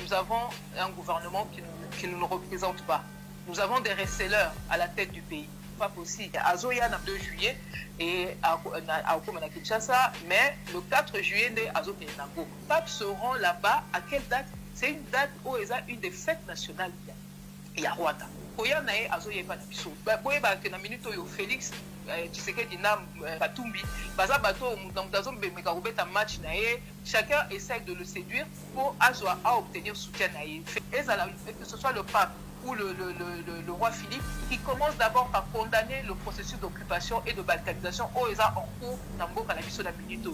nous avons un gouvernement qui ne nous représente pas. Nous avons des resellers à la tête du pays. Pas possible. Azoya le 2 juillet et à Kinshasa, mais le 4 juillet, les Azopenago. Papes seront là-bas. À quelle date? C'est une date où il y a une des fêtes nationales. Il y a Rwanda. Koya nae Azoya pas de biso. Boye ba que na minute yo Félix Tshisekedi na Katumbi. Baza bato mudazo mbemeka robeta match nae. Chacun essaie de le séduire pour obtenir soutien nae. Que ce soit le pape ou le roi Philippe, qui commence d'abord par condamner le processus d'occupation et de balkanisation au en cours dans la minute.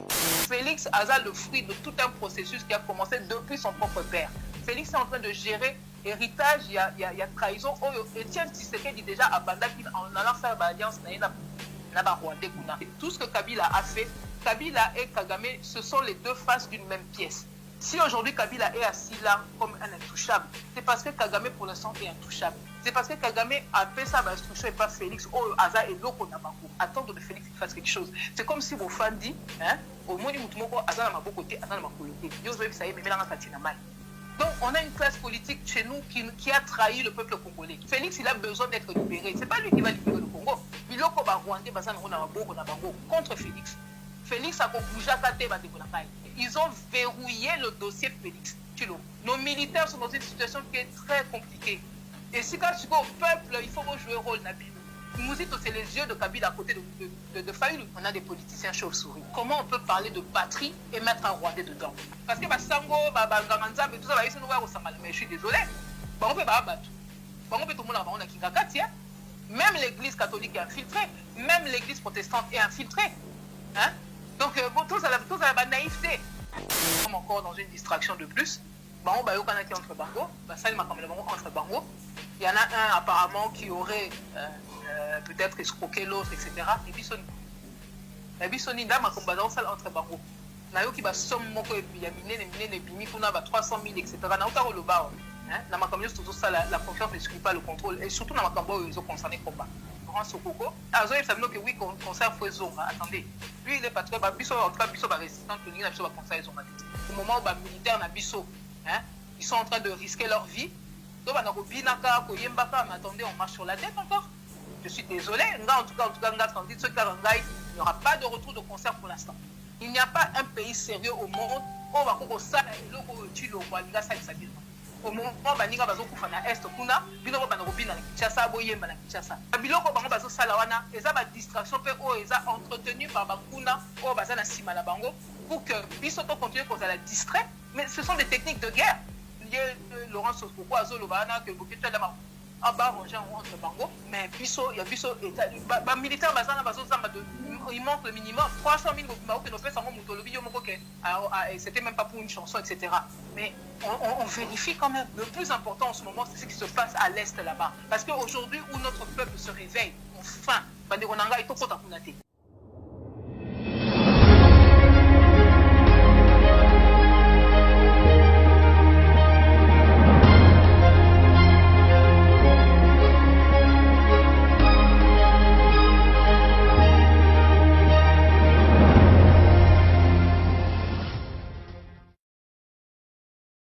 Félix a le fruit de tout un processus qui a commencé depuis son propre père. Félix est en train de gérer héritage, il y a trahison. Etienne Tshisekedi déjà abandonné en allant faire l'alliance Rwandais. Tout ce que Kabila a fait, Kabila et Kagame, ce sont les deux faces d'une même pièce. Si aujourd'hui Kabila est assis là comme un intouchable, c'est parce que Kagame pour l'instant est intouchable. C'est parce que Kagame a fait sa instruction et pas Félix. Oh, Aza et l'autre attendre de Félix qu'il fasse quelque chose. C'est comme si vos fans disent, au moins, Aza n'a pas côté, Aza n'a pas côté. Donc, on a une classe politique chez nous qui a trahi le peuple congolais. Félix, il a besoin d'être libéré. Ce n'est pas lui qui va libérer le Congo. Il a contre Félix. Félix a ils ont verrouillé le dossier Félix. Nos militaires sont dans une situation qui est très compliquée. Et si quand tu vas au peuple, il faut jouer le rôle. Nous dites c'est les yeux de Kabila à côté de Fayoulou. On a des politiciens chauves-souris. Comment on peut parler de patrie et mettre un Rwandais dedans? Parce que Sango, tout ça, mais je suis désolé. Même l'église catholique est infiltrée. Même l'église protestante est infiltrée. Hein? Donc, tout ça la naïveté. Comme encore dans une distraction de plus. Entre Bango. Entre Bango. Il y en a un apparemment qui aurait peut-être escroqué l'autre, etc. Et Bissoni. La Bissoni, là, ma combattant salle entre Bango. Nayo qui va somme mon co et puis il y a les bimi qu'on a 300 000, etc. N'a aucun le bas. Dans ma communauté, tout ça, la confiance n'exclut pas le contrôle. Et surtout dans ma combat, ils ont concerné combat. Sokoko. Azo il savait que oui concert faut zonga. Attendez. Lui il est pas très biso en tout cas biso va résistant que lui biso va concert zonga. Au moment où militaire na biso, ils sont en train de risquer leur vie. Donc on a robinaka ko yembaka mais attendez on marche sur la tête encore. Je suis désolé, en tout cas il n'y aura pas de retour de concert pour l'instant. Il n'y a pas un pays sérieux au monde où va ko ça et loko tilo kwa linga ça au moment baninga bazokufa na est kuna biloko banarobina na Kinshasa boyemba na Kinshasa biloko bango bazosala wana eza ba distraction pe o eza entretenu par bakuna o baza na sima na bango pour que biso to continuer qu'on la distrait, mais ce sont des techniques de guerre. Laurent Sosoko azolovana que bokito la en bas ranger entre bango mais biso ya biso ba militaire bazana bazozamba de il manque le minimum 300 000 que nos pèses en motolobi c'était même pas pour une chanson, etc. Mais on vérifie quand même. Le plus important en ce moment, c'est ce qui se passe à l'Est là-bas. Parce qu'aujourd'hui, où notre peuple se réveille, enfin, Banderonanga est au côté de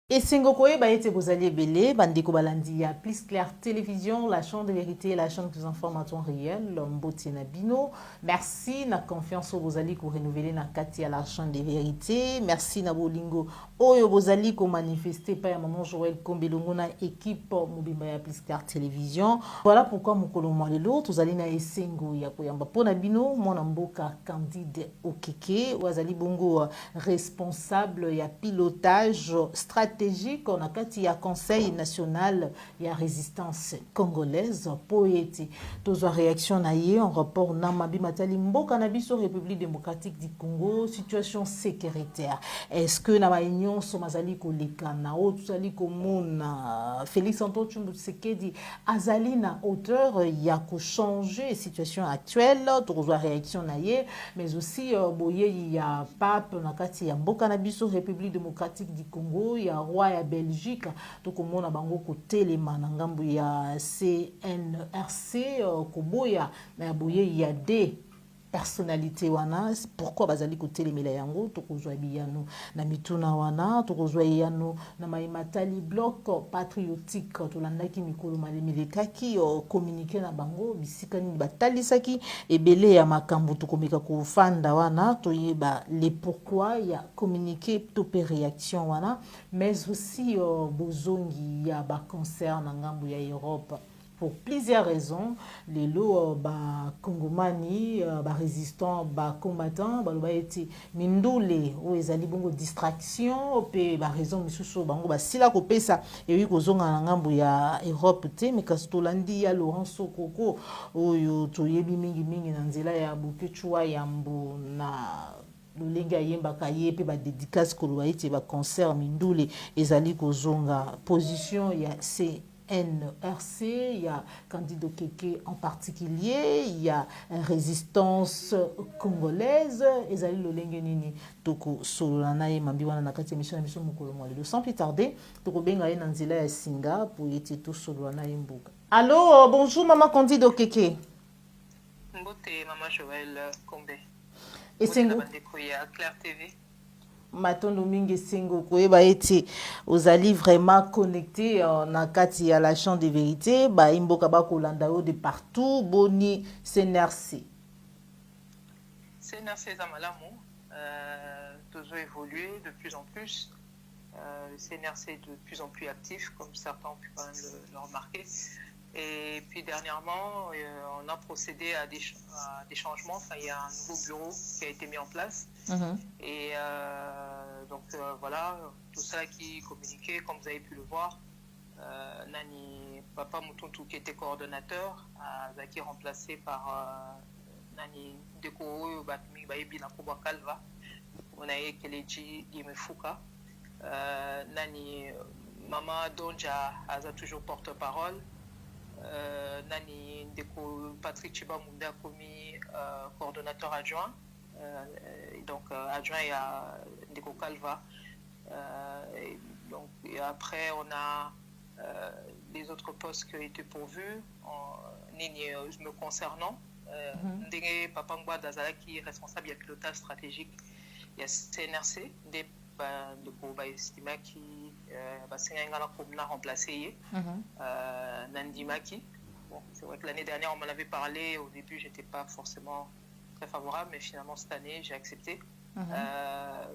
Et Sengokoye Baete Bozali Belé, Bandeko Balandia, Plus Claire Télévision, la chaîne de vérité, la chaîne qui vous informe à temps réel, Mboti Nabino. Merci, na confiance au Bozali pour renouveler na Kati à la chaîne de vérité. Merci na Bolingo. Oyo Bozali ko manifester par maman Joël Kombelongo na équipe Mobimba ya Plus Claire Télévision. Voilà pourquoi Mokolo Malelo, tozali na Esengo ya Koyamba Pona Bino, mon amboka Candide Okeke, Wazali Bongo responsable ya pilotage stratégique. On a kati ya Conseil national ya résistance congolaise poéti tozo réaction na ye en rapport na mabi matali mboka na biso République démocratique du Congo situation sécuritaire. Est-ce que na ba union somazali ko lekana o tuzali ko mona Félix Antoine Tshisekedi azali na hauteur ya ko changer situation actuelle tozo réaction na ye mais aussi boye ya pape na kati ya mboka na biso République démocratique du Congo ya roi ya Belgique tokomona bango kotelema na ngambu ya CNRC koboya na boye ya D personnalité wana pourquoi bazali kotelemela yango tokozwa biyano na mituna wana tokozwa yano na maimatali bloc patriotique tolandaki mikolo malemelekaki communiquer na bango bisika nini batalisaki ebele ya makambo tokomeka kofanda wana toyeba les pourquoi ya communiquer to pe réaction wana mais aussi bozongi ya ba concert na ngambo ya Europe pour plusieurs raisons. Les lots congomani, résistants, combattants, ba été mindole ou ezali bongo distraction pe ba raison misusu bango ba sila ko pesa et wi ko zonga na ngambo ya Europe te mais kastolandi ya Laurent Sokoko oyo toyebi mingi na nzela ya Bukechua yambo na lulenga yembaka ye pe ba dédicace ko ba ite ba concert mindule ezali ko zonga position ya c'est NRC, il y a Candido Keke en particulier, il y a Résistance congolaise, et Zali Lolenge Nini, Toko Solana et Mambiwana Nakati Mission Mukolo Mwale. Sans plus tarder, Toko Benga et Nanzila et Singa pour y être tout Solana et Mbuga. Allô, bonjour Maman Candido Keke. Mbote Maman Joël Kombe. Et c'est Claire TV. Matondo mingi singo koyeba ete ozali vraiment connecté na kati ya la chambre de vérité ba imboka ba kolanda yo de partout boni CNRC za malamu toujours évolué de plus en plus le CNRC est de plus en plus actif comme certains ont pu quand même le remarquer. Et puis dernièrement, on a procédé à des changements. Enfin, il y a un nouveau bureau qui a été mis en place. Et donc voilà, tout ça qui communiquait, comme vous avez pu le voir. Nani Papa Mutuntu qui était coordonnateur, a été remplacé par Nani Deko Batmi Baebi Nakoba Kalva. On a eu Keleji Gimefuka. Nani Mama Donja a toujours porte-parole. Nani Ndeko Patrick Chibamunda commis coordonnateur adjoint, donc adjoint à Ndeko Kalva. Et après on a les autres postes qui ont été pourvus me concernant. Ndenge Papa Ngwa Dazala qui est responsable du pilotage stratégique, il y a CNRC de Estima qui a remplacé Nandimaki. Bon, c'est vrai que l'année dernière on m'en avait parlé, au début j'étais pas forcément très favorable, mais finalement cette année j'ai accepté.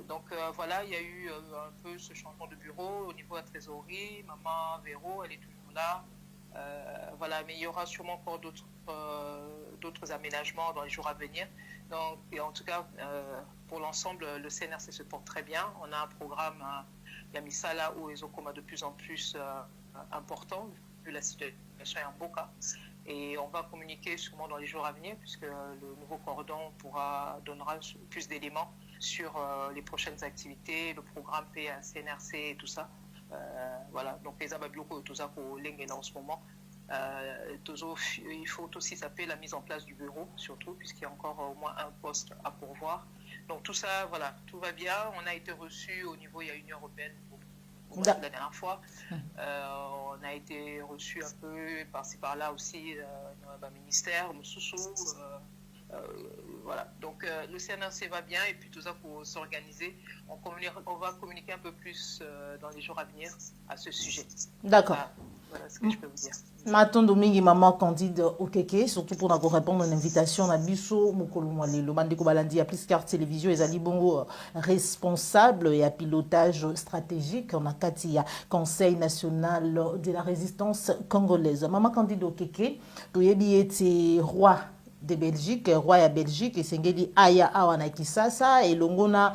Donc voilà, il y a eu un peu ce changement de bureau au niveau de la trésorerie. Maman Véro, elle est toujours là. Voilà, mais il y aura sûrement encore d'autres aménagements dans les jours à venir. Donc, et en tout cas, pour l'ensemble, le CNRC se porte très bien. On a un programme, Yamisala ou Ezokoma de plus en plus important, vu la situation est en Boka. Et on va communiquer sûrement dans les jours à venir, puisque le nouveau cordon donnera plus d'éléments sur les prochaines activités, le programme PA, CNRC et tout ça. Voilà, donc les ababioko tout ça pour l'Enguena en ce moment. Il faut aussi s'appeler la mise en place du bureau, surtout, puisqu'il y a encore au moins un poste à pourvoir. Donc tout ça, voilà, tout va bien. On a été reçu au niveau, il y a Union européenne la dernière fois. On a été reçu un peu par-ci par-là aussi dans le ministère, Moussoussou. Voilà, donc le CNRC va bien et puis tout ça pour s'organiser. On va communiquer un peu plus dans les jours à venir à ce sujet. D'accord. Voilà ce que je peux vous dire. Maintenant, Domingue, maman Candide Okeke, surtout pour nous répondre à l'invitation à Bisso, Mokolomwale, le Mandeko Balandi, à Pliscar Télévision, et Ali Bongo, responsable et à pilotage stratégique. On a Katia, Conseil national de la résistance congolaise. Maman Candide Okeke, tu es roi de Belgique, roi ya Belgique, et sengeli aya awa na Kisasa, et longona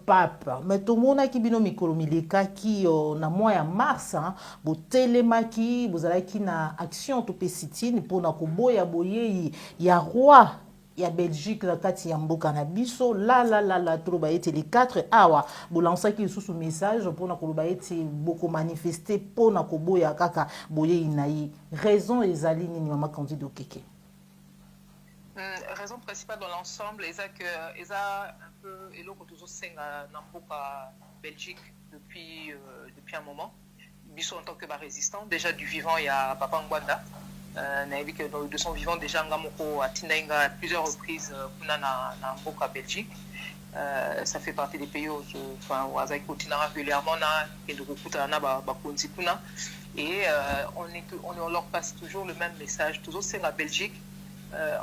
pape. Mais tout le monde qui bino mikolo mileka ki na mois ya mars, bo telemaki, bo zalaki na action to pesitine pour na koboya boye ya roi ya Belgique la kati ya mboka na biso la trop ba ete les 4 awa bo lança ki sous message pour na koloba ete boko manifester pour na koboya kaka boye inayi raison ezali nini mama Candide Okeke. Raison principale dans l'ensemble, c'est que un peu et l'autre toujours c'est n'importe Belgique depuis un moment. Bissot en tant que résistant, déjà du vivant il y a Papa Ngwanda nayebi que de son vivant déjà nga moko atinda inga à plusieurs reprises kuna na mboka Belgique. Ça fait partie des pays où on régulièrement et on leur passe toujours le même message. Toujours c'est la Belgique.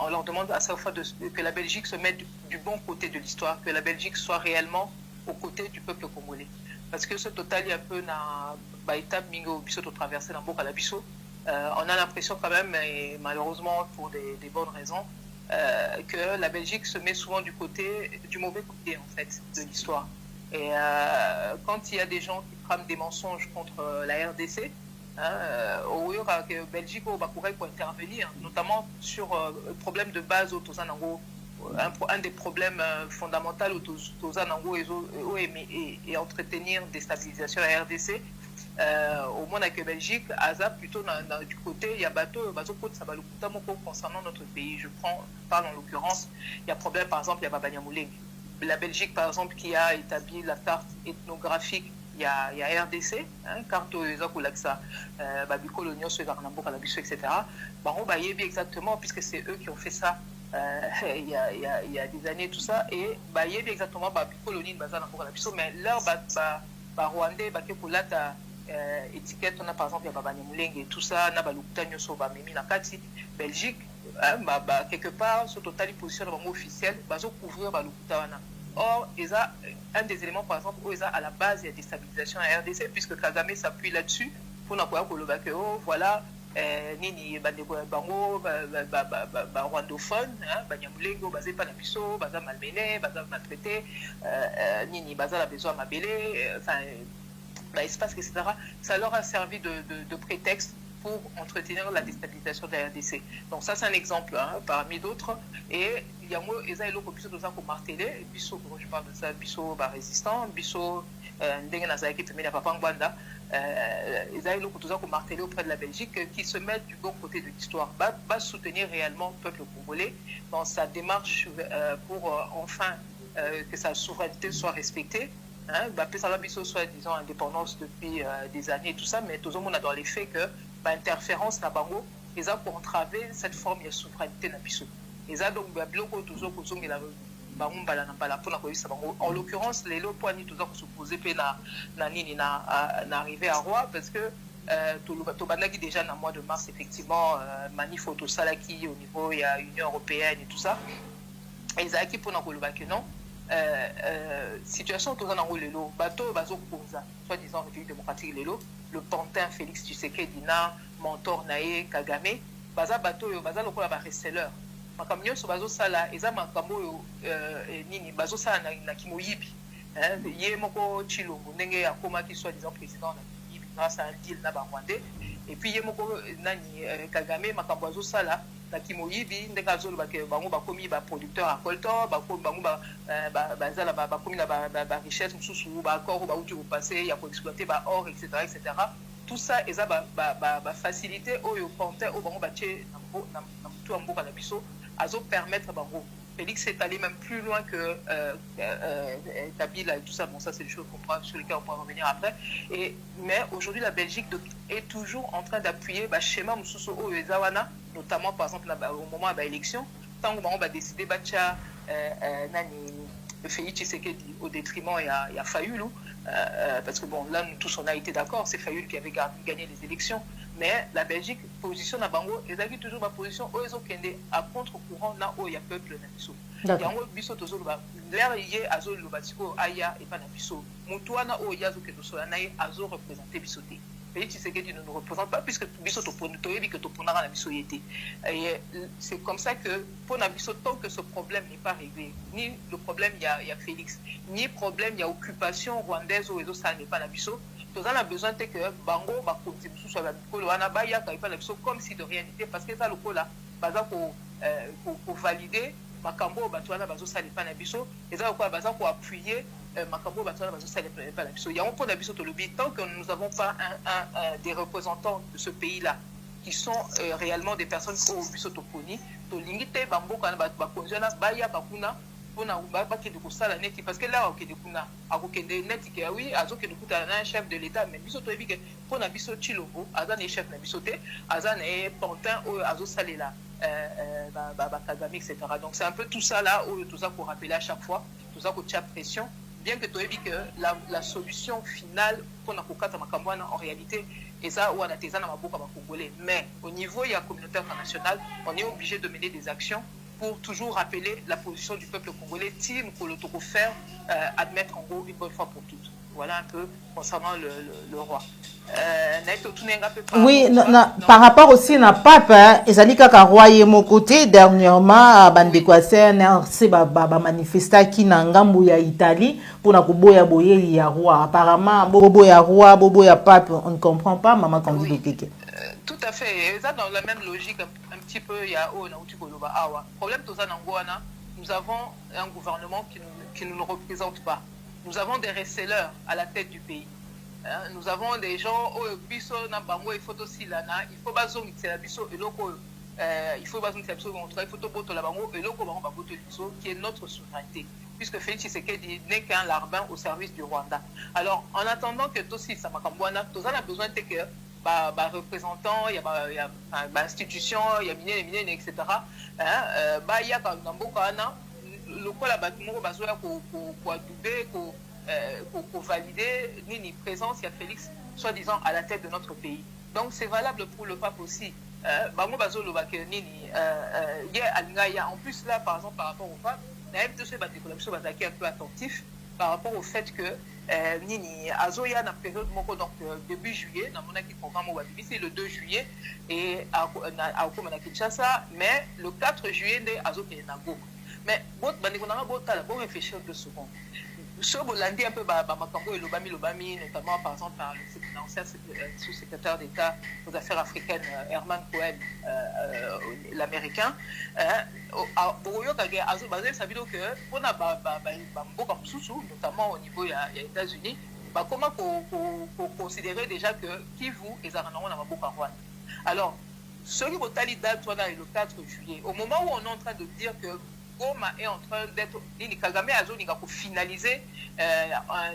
On leur demande à chaque fois que la Belgique se mette du bon côté de l'histoire, que la Belgique soit réellement aux côtés du peuple congolais. Parce que ce total est un peu na étape mingo biso to traverser dans Boka la biso. On a l'impression quand même, et malheureusement pour des bonnes raisons, que la Belgique se met souvent du mauvais côté en fait de l'histoire. Et quand il y a des gens qui trament des mensonges contre la RDC, au lieu que la Belgique pourrait intervenir, notamment sur le problème de base au Tozanango, un des problèmes fondamentaux au Tozanango et entretenir des stabilisations à la RDC. Au monde avec la Belgique, Aza plutôt du côté, il y a bateau, concernant notre pays. Je parle en l'occurrence, il y a problème par exemple, il y a Babanyamuleng. La Belgique par exemple qui a établi la carte ethnographique, il y a RDC, carte Zakoulaksa, Babicolonios, etc. Baron Bayebi exactement, puisque c'est eux qui ont fait ça il y a des années, tout ça, et Bayebi exactement, Babicolonie, mais là, Rwandais, Bakekolata, étiquette, on a par exemple Babanyamuleng et tout ça, Nabalukuta Nyoso Bamemi Nakati, Belgique, quelque part, ce total position officiel, bazo couvrir Balukuta Wana. Or, un des éléments, par exemple, où à la base, il y a des stabilisations à RDC, puisque Kagame s'appuie là-dessus pour n'avoir que voilà, nini bango rwandophone, Banyamulengo, basé pas la biso, baza malmené, baza maltraité, nini baza la besoin mabélé, enfin, espace, etc. Ça leur a servi de prétexte pour entretenir la déstabilisation de la RDC. Donc ça, c'est un exemple parmi d'autres. Et il y a moi, Eza et l'autre, Bisso, nous avons martelé, Bisso, quand je parle de ça, Bisso, résistant, Bisso, Ndengue Nazaki, Femina Papangwanda, Eza et l'autre, nous avons martelé auprès de la Belgique, qui se mettent du bon côté de l'histoire, va soutenir réellement le peuple congolais dans sa démarche pour enfin que sa souveraineté soit respectée. Ça va biso soit disons indépendance depuis des années et tout ça, mais tout le monde a dans les faits que interférence na bango ils ont pour entraver cette forme de souveraineté na biso. Ils ont donc bloqué toujours que zongi la bango bala na bala pour na ko isa bango. En l'occurrence les lots poignés toujours se poser pe na nini na arriver à Roi parce que to bandaki déjà na mois de mars effectivement manif photo salaki au niveau il y a Union européenne et tout ça. Ils ont acquis pour na ko que non. Situation autour d'un lelo bateau bazo koza soi-disant République démocratique lelo le pantin Félix Tshisekedi na mentor nae Kagame baza bateau yo baza lokola ba reseller makambo nyonso bazo sala eza makambo yo nini bazo sala na kimoyibi ye moko Chilombo ndenge akomaki soi-disant président na kimoyibi grâce à un deal na ba Rwandais et puis ye moko nani Kagame makambo bazo sala na kimoyibi ndenge azoloba ke bango bakomi ba producteur à coltan bango bazala bakomi na ba richesse mususu ba accord ba uti repasser ya ko exploiter ba or etc. Tout ça eza ba facilité oyo pantin au bango batie na mutu ya mboka na biso azo permettre bango. Félix est allé même plus loin que Kabila et tout ça. Bon, ça, c'est des choses sur lesquelles on pourra revenir après. Mais aujourd'hui, la Belgique est toujours en train d'appuyer le schéma Moussousso Oezawana, notamment, par exemple, au moment de l'élection. Tant qu'on va décider de Félix Tshisekedi au détriment, il y a Fayoulou. Parce que, bon, là, nous tous, on a été d'accord, c'est Fayoul qui avait gagné les élections. Mais la Belgique positionne à Bango, ils avaient toujours ma position où ils ont à contre-courant là où il y a peuple nabiso. Il y a un biso tozo l'air yé azo lobatiko aya et pas nabiso. Mutuana où yazo que toso nae azo représenter bisoté. Félix Tshisekedi ne nous représente pas puisque biso to ponitoyebi que to ponara nabiso yété. Et c'est comme ça que pour nabiso tant que ce problème n'est pas réglé, ni le problème il y a Félix, ni problème il y a occupation rwandaise où ça n'est pas nabiso. Nous avons besoin que Bango va continuer sur la comme si de rien n'était parce que ça le coup là pour valider Makambo Batuana Bazo Salipa Nabiso et ça quoi Baza pour appuyer Makambo Batuana Bazo Salipa Nabiso. Il y a un point d'Abiso to lobby tant que nous n'avons pas des représentants de ce pays là qui sont réellement des personnes au Biso Toponi, to limiter Bambo quand Bakonjana Baya Bakuna pour na qui de ça la net parce que là ok de kuna akokende net qui oui azo que de kuta na chef de l'état mais biso to ebike pour na biso Chilombo azan chef na biso te azan Pantin ou azo salela Kagame etc. Donc c'est un peu tout ça là où tout ça pour rappeler à chaque fois tout ça pour tcha pression bien que tu aies dit que la solution finale pour na kokata makambwana en réalité et ça ou anateza na maboka ba congolais mais au niveau il y a communauté internationale on est obligé de mener des actions pour toujours rappeler la position du peuple congolais, team pour le faire admettre en gros une bonne fois pour toutes. Voilà un peu concernant le roi. Oui, par rapport aussi à pape, ezali kaka roi ye mon côté dernièrement bandeko ya CNRC ba manifesta ki na ngambu ya Italie pour na koboya boye ya roi. Apparemment bobo ya roi, bobo ya pape, on ne comprend pas maman Candido Keke. Tout à fait, ça dans la même logique un petit peu il y a problème tout ça nangwana, nous avons un gouvernement qui ne nous représente pas. Nous avons des resellers à la tête du pays. Nous avons des gens biso na bango il faut aussi lana, il faut bazo mitela biso eloko il faut bazo mitela biso il faut to boto la bango eloko bango ba boto biso qui est notre souveraineté puisque Félix Tshisekedi n'est qu'un larbin au service du Rwanda. Alors en attendant que aussi ça makambwana, tout ça a besoin de que représentants, il y a institutions, il y a mine, etc. Il y a quand le quoi la pour adouber, pour valider ni présence, il y a Félix, soi-disant, à la tête de notre pays. Donc c'est valable pour le pape aussi. En plus là, par exemple, par rapport au pape, il y a un peu attentif par rapport au fait que Nini Azoya na période moko donc début juillet na monaki programme au c'est le 2 juillet et à Kinshasa mais le 4 juillet né Azoke na Goma mais bon bandeko na botala bon réfléchir 2 secondes sur Bolandi un peu makambo et lobami notamment par exemple par l'ancien sous-secrétaire d'État aux affaires africaines Herman Cohen l'américain Boroyo kage azo basé ça veut dire que on a mboka mususu notamment au niveau des États-Unis comment pour considérer déjà que Kivu et Zaranango na mboka Rwanda. Alors ce qui botali date le 4 juillet au moment où on est en train de dire que Goma est en train d'être nini Kagame azoni ko finaliser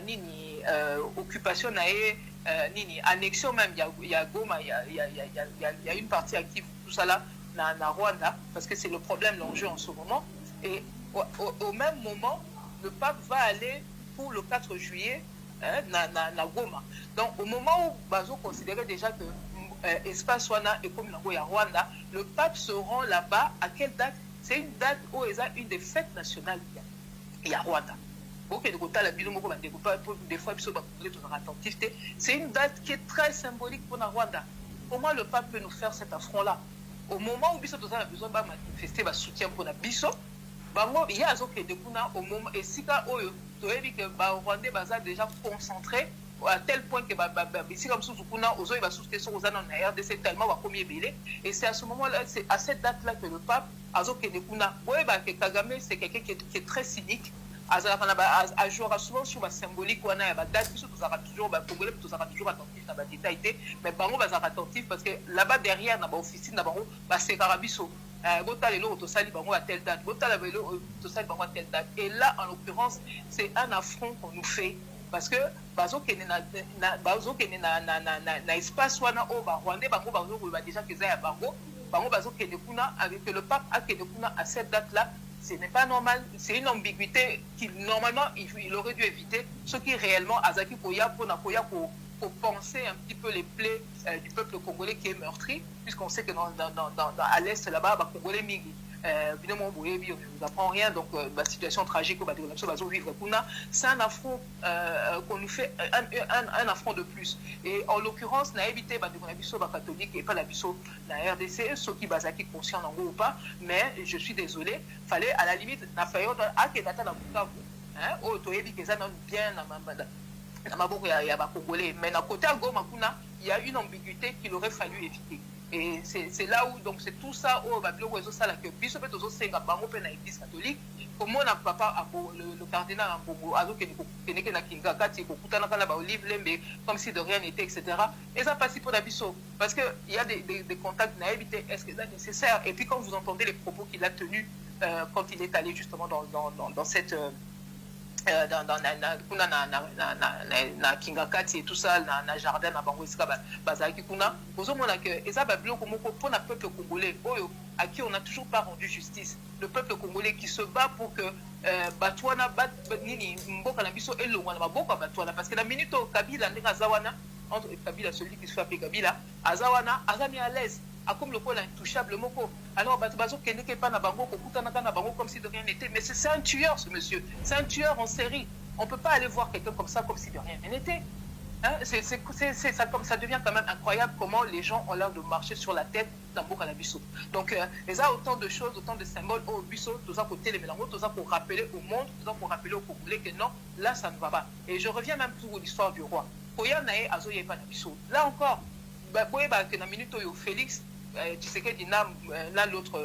nini occupation nae nini annexion même il y a Goma il y a une partie active tout ça là na Rwanda parce que c'est le problème l'enjeu en ce moment et au même moment le pape va aller pour le 4 juillet na Goma. Donc au moment où Bazo considérait déjà que espace wana et comme nango ya Rwanda, le pape se rend là-bas à quelle date? C'est une date où il y a une des fêtes nationales il y a Rwanda. C'est une date qui est très symbolique pour la Rwanda. Comment le pape peut nous faire cet affront-là? Au moment où Bisso a besoin de manifester le soutien pour la Bisso, il y a au moment et si que Rwandais sont déjà concentrés à tel point que ici comme Suzukuna aux va souscrire aux RDC tellement va premier belé et c'est à ce moment-là c'est à cette date-là que le pape Azoke Dekuna que Kagame c'est quelqu'un qui est très cynique à jouer souvent sur la symbolique on a la date toujours congolais toujours attentif dans la détail mais bango va attentif parce que là-bas derrière dans l'officine dans bango c'est Carabiso à telle date à telle date et là en l'occurrence c'est un affront qu'on nous fait parce que bazo kene na espace wana o ba Rwandais bango bazo ko déjà que ça ya bango bazo kene kuna avec le pape a kene kuna à cette date là ce n'est pas normal, c'est une ambiguïté qu'il normalement il aurait dû éviter ce qui réellement azaki koya pour penser un petit peu les plaies du peuple congolais qui est meurtri puisqu'on sait que à l'est là-bas ba congolais mingi évidemment on ne vous apprend rien donc la situation tragique au vivre c'est un affront qu'on nous fait un affront de plus et en l'occurrence n'a évité catholique et pas la biso la RDC ceux qui basaki conscient en gros ou pas mais je suis désolé fallait à la limite na période à que data na Bukavu hein au toyebi que ça bien na maboko ya ba congolais mais na côté à Goma kuna il y a une ambiguïté qu'il aurait fallu éviter. Et c'est là où, donc c'est tout ça, où que Bishop est aussi c'est l'église catholique. Comment on a papa, le cardinal comme si de rien n'était, etc. Et ça passe pour la Bishop. Parce qu'il y a des contacts naïveté, est-ce que c'est nécessaire? Et puis quand vous entendez les propos qu'il a tenus quand il est allé justement dans cette... na kingakati et tout ça na jardin na bango esika bazalaki kuna ozomona que eza babiloko moko mpona peuple congolais oyo à qui on n'a toujours pas rendu justice, le peuple congolais qui se bat pour que batwana nini mboka na biso elongwa na maboko batwana parce que la minute Kabila ndenge azawana entre Kabila celui qui se fait appeler Kabila azawana azami à l'aise comme le pôle intouchable moko. Alors bazo keneke pa na bango kokutanaka na bango comme si de rien n'était, mais c'est un tueur ce monsieur, c'est un tueur en série. On peut pas aller voir quelqu'un comme ça comme si de rien n'était. Hein? Ça devient quand même incroyable comment les gens ont l'air de marcher sur la tête d'un beau cannabis. Donc, il y a autant de choses, autant de symboles au bureau, tout ça côté les mélanges, tout ça pour rappeler au monde, tout ça pour rappeler aux Congolais que non, là ça ne va pas. Et je reviens même pour l'histoire du roi. Là encore, que na minute où Félix, tu sais que dina l'autre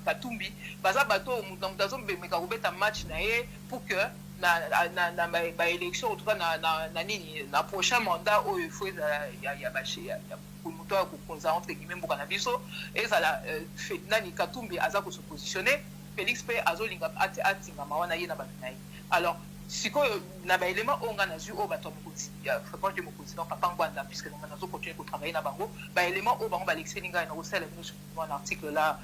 Katumbi, baza bato mutazo mbeka kubeta match nae pour que na élection en tout cas na prochain mandat où il faut ya baché pour muto ko konza entre guillemets mboka na biso et ça la nani Katumbi aza ko se positionner Félix pe azolinga atinga mawana ye na batnaye. Alors sikoyo na ba élément onga na zu o bato mokoti ya fréquence de mokoti donc papa ngwanda puisque nous avons continué à travailler na bango ba élément o bango ba l'excelinga na osala nous sur un article là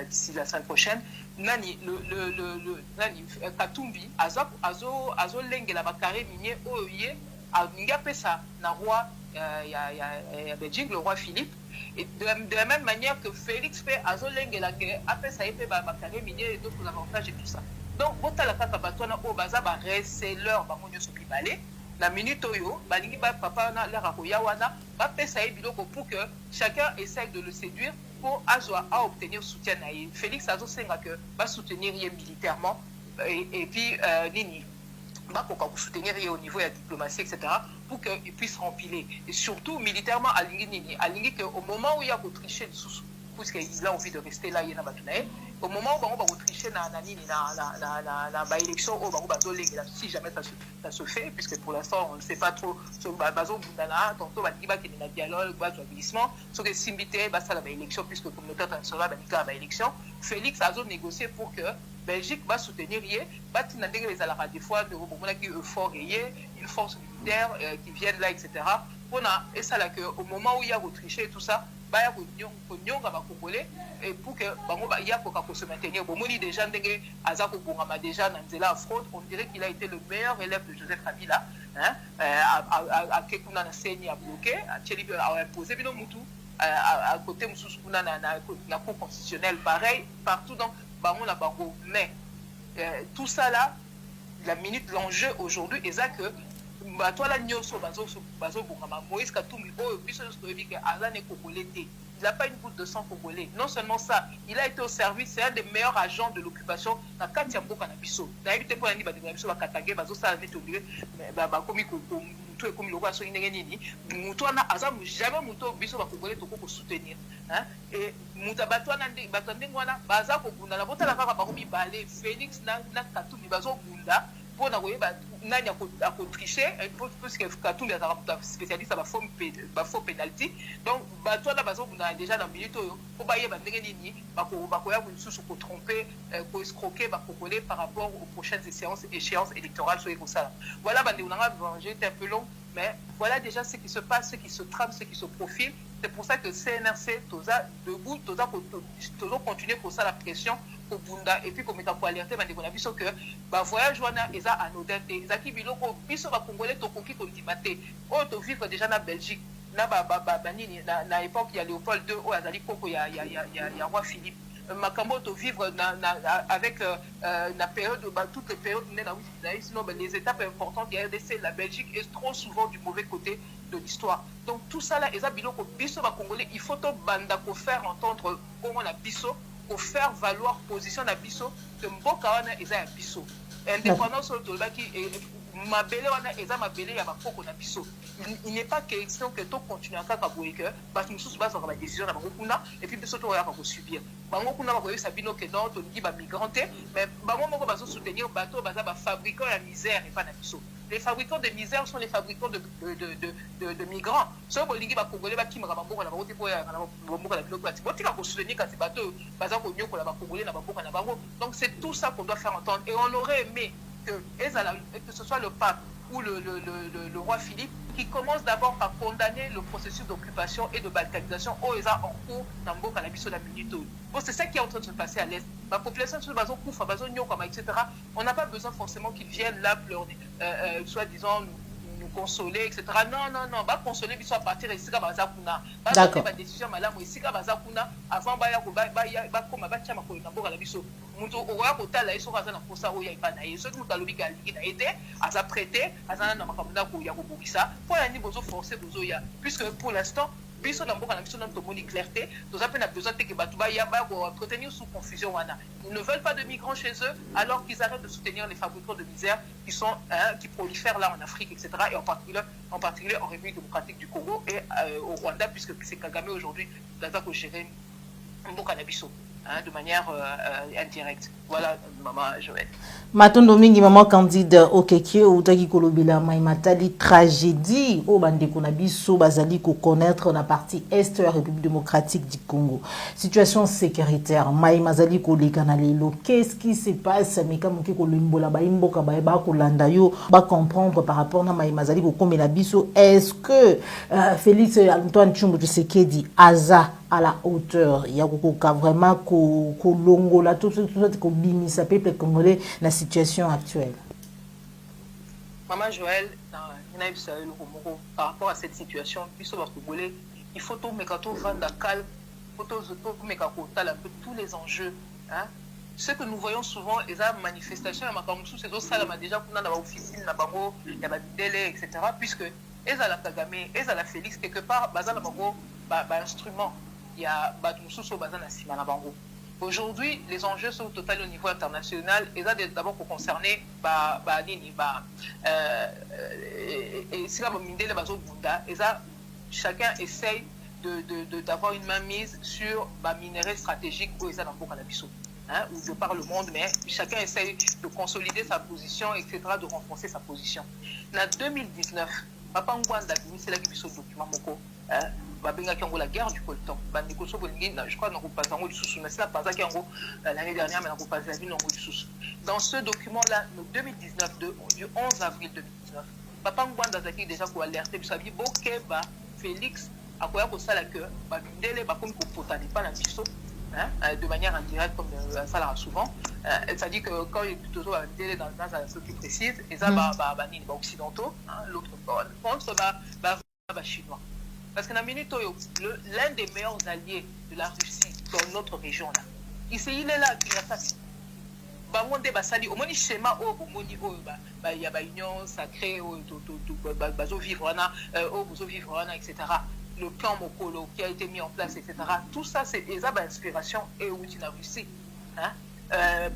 d'ici la semaine prochaine nani le nani Katumbi azo lengela ba carré minier o yé a ninga pesa na roi ya Belgique le roi Philippe et de la même manière que Félix fait azo lengela que après ça épé ba carré minier et d'autres avantages et tout ça. Donc, botala kaka batwana o baza ba reseller bango nyoso bibalé la minute oyo balingi ba papa na la rakoya wana ba pesa biloko pour que chacun essaie de le séduire pour à obtenir soutien na ye. Félix azo senga que ba soutenir ye militairement et puis nini ba koka ko soutenir ye au niveau de la diplomatie etc. pour qu'il puisse rempiler et surtout militairement alingi nini alingi que au moment où il y a ko tricher sous parce qu'il a envie de rester là, il y a au moment où on va tricher dans l'élection, si jamais ça se fait, puisque pour l'instant on ne sait pas trop, tantôt on dit qu'il y a un dialogue, un glissement, sur les symbité, ça la élection, puisque la communauté internationale va la élection, Félix a négocié pour que Belgique va soutenir des fois qui est fort une force militaire qui viennent là, etc. Et ça là que au moment où il y a triché et tout ça, baya konyonga ba congolais et pour que bango ba ya koka ko se maintenir bomoni déjà ndenge azako bongama déjà na nzela affront on dirait qu'il a été le meilleur élève de Joseph Kabila hein à kekuna na seni a bloqué a tcheli a imposé bino mutu à côté mususu kuna na cour constitutionnelle pareil partout donc bango na bango mais tout ça là la minute l'enjeu aujourd'hui est ça que Batola Nyoso Bazo Bongama, Moïse Katumbi, il n'a pas une goutte de sang congolais. Non seulement ça, il a été au service, c'est un des meilleurs agents de l'occupation dans Katiambo Kanabiso. D'ailleurs, il a dit que Bakatagé, Bazo Salvé, Bakomi, Moutou et Komi Loga, Soinenini, Moutou n'a jamais Moutou Biso Bakongolais pour soutenir. Et Moutabatouana, Batandengwana, Baza Kobunda, la Bota la Baromi Balé, Félix Katumbi, Bazo Bunda. Pour nani a triché parce que Katumbi est spécialiste à faux penalty donc toi là on a déjà dans minute pour bailler bandenge nini bakoya ko tromper ko escroquer congolais par rapport aux prochaines échéances électorales sur ça. Voilà bandé on a été un peu long mais voilà déjà ce qui se passe, ce qui se trame, ce qui se profile. C'est pour ça que CNRC toza debout toza continuer pour ça la pression au Bunda et puis comme état pour alerter bandé on a vu que voyage wana eza anodin te ezaki biloko biso ba congolais to koki ko ndimate o to vivre déjà na Belgique na banini na époque il y a Léopold II o azali koko ya roi Philippe makambo to vivre avec la période toutes les périodes sinon les étapes importantes il y a RDC la Belgique est trop souvent du mauvais côté de l'histoire. Donc tout ça là eza biloko biso ba congolais il faut to banda ko faire entendre comment la biso pour faire valoir position na biso que mboka wana eza ya biso indépendance autobaki mabele wana eza mabele ya bakoko na biso. Il n'est pas question que to continue à kaka boye que parce que nous base ba décision na bango kuna et puis biso to ya ko subir bango kuna ba ko sabino que non to dit ba migranté mais bango moko bazo soutenir bato baza ba fabricant la misère et pas na biso les fabricants de misère sont les fabricants de migrants. So bolingi ba congolais ba kimaka bamboka na bango te po ya na bamboka na biloko ati botika ko soutenir kasi bato baza ko nyoko la ba congolais na bamboka na bango. Donc c'est tout ça qu'on doit faire entendre et on aurait aimé que ce soit le pape ou le roi Philippe qui commence d'abord par condamner le processus d'occupation et de balkanisation au ESA en cours dans Mboka na biso la minute. Bon, c'est ça qui est en train de se passer à l'Est. La population sur Bazo Koufa, Bazo Nyokama, etc. On n'a pas besoin forcément qu'ils viennent là pleurer, soi-disant nous consoler, etc. Non, va consoler, puis soit partir ici, Bazakuna. Va donner ma décision, madame, ici, Bazakuna, avant, Bachama, Mboka na biso. Mutu oya kotala iso kaza na posa oya ipana yeso mutu alobi ka lingi na ete aza prêté azana na makamunda ko ya kobukisa po ya ni bozo forcer bozo ya puisque pour l'instant biso na mboka na biso na tomoni clarté toza pe na besoin te que batu ba ya ba ko entretenir sous confusion wana ils ne veulent pas de migrants chez eux alors qu'ils arrêtent de soutenir les fabricants de misère qui prolifèrent là en Afrique, etc. et en particulier en République démocratique du Congo et au Rwanda puisque c'est Kagame aujourd'hui d'aza ko gérer mboka na biso de manière indirecte. Voilà, maman Joël. Matondo mingi maman Candide Okeke utaki kolobela maimatali tragédie au bandeko na biso bazali ko connaître na partie est de la République démocratique du Congo. Situation sécuritaire maimazali ko lekana lelo. Qu'est-ce qui se passe meka moke ko limbola ba imboka ba ko landa yo ba comprendre par rapport na maimazali ko komela biso. Est-ce que Félix Antoine Tshombo Tshisekedi aza à la hauteur ya kokoka vraiment ko longola tout ko bimisa peuple congolais la situation actuelle? Maman Joël, par rapport à cette situation, il faut tout mécato vendre calme, il faut tout mécato un peu tous les enjeux. Hein? Ce que nous voyons souvent, les manifestations, c'est déjà qu'on a dans l'officine, il y a des délais, etc. Puisque les à la Kagame, les à la Félix, quelque part, bazal instrument, il y a Batoussou, bazal na Sima na bango. Aujourd'hui, les enjeux sont total au niveau international. Et ça, d'abord, pour concerner chacun essaye d'avoir une main mise sur minerais stratégiques où ils ont ou de par le monde, mais chacun essaye de consolider sa position, etc., de renforcer sa position. En 2019, Papa Ngwanda, c'est là qui est document la guerre du coltan. Je crois que l'année dernière, dans ce document-là, 2019, du 11 avril 2019, Papa Ngwanda a déjà alerté, Félix a de manière indirecte, comme ça l'a souvent. C'est-à-dire que quand il est plutôt dans un truc précis, les occidentaux, l'autre contre chinois. Parce que l'un des meilleurs alliés de la Russie dans notre région, là, il est là, il a ça. Au moins, schéma, il y a une union sacrée, etc. Le plan Mokolo qui a été mis en place, etc. Tout ça, c'est des inspirations et outils de la Russie.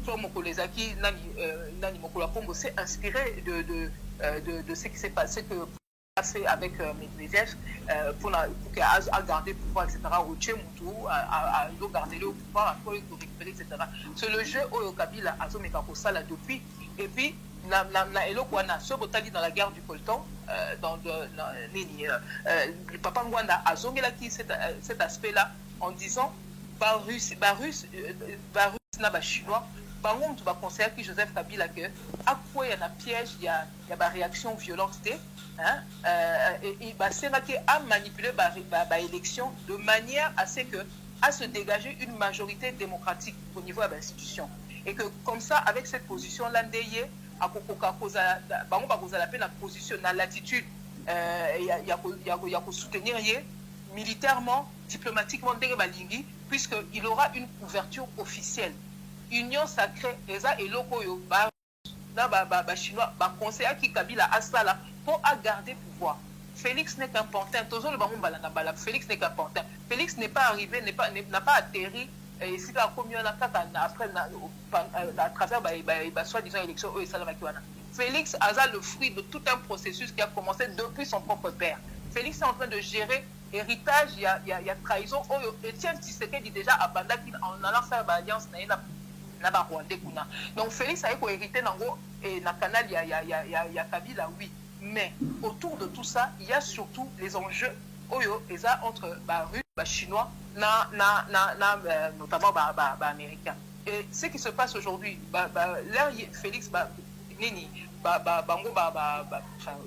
Plan Mokolo, Nani Mokolo Congo s'est inspiré de ce qui s'est passé fait avec Medvedev pour qu'il a gardé le pouvoir, etc. Au Tchémoutou, à garder le pouvoir, à récupérer, etc. C'est le jeu au Kabila, à Zomekakosala depuis. Et puis, dans la guerre du coltan, Papa Ngwanda a zongelaki cet aspect-là en disant Barus n'a chinois. Par contre, tu vas conseiller que Joseph Kabila que à quoi il y a un piège, il y a une réaction violente, et c'est là qu'il a manipulé l'élection de manière à se dégager une majorité démocratique au niveau de l'institution. Et que comme ça, avec cette position-là, il a la position dans l'attitude, il y a soutenir militairement, diplomatiquement, puisqu'il aura une couverture officielle. Union sacrée, et Lokoyo, chinois, conseiller qui Kabila a ça là pour garder pouvoir. Félix n'est qu'un pantin. Félix n'est qu'un pantin. Félix n'est pas arrivé, n'a pas atterri. Et si la commune après à travers soi-disant élection Félix a le fruit de tout un processus qui a commencé depuis son propre père. Félix est en train de gérer héritage, il y a trahison. Etienne Tshisekedi déjà abandonné en allant faire l'alliance na ba Rwandais kuna. Donc Félix a hérité nango et na canal il y a Kabila, oui, mais autour de tout ça il y a surtout les enjeux oyo eza entre ba Russes, ba Chinois notamment ba Américains. Et ce qui se passe aujourd'hui, là Félix nini bango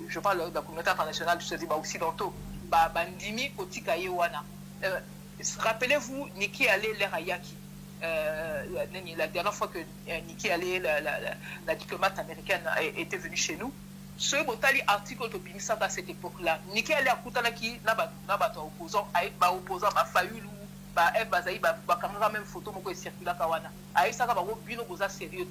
je parle de la communauté internationale, je dis occidentaux, bandimi kotika yewana. Rappelez-vous Niki allait l'air Ayaki. La dernière fois que Niki allait, la diplomate américaine était venue chez nous, ce botali article de Binissa à cette époque-là, Niki allait à Koutanaki, n'a opposant, opposant, Fayulu, Bazaï, caméra même photo, moko circula kawana. Aïe, ça va bino boza sérieux.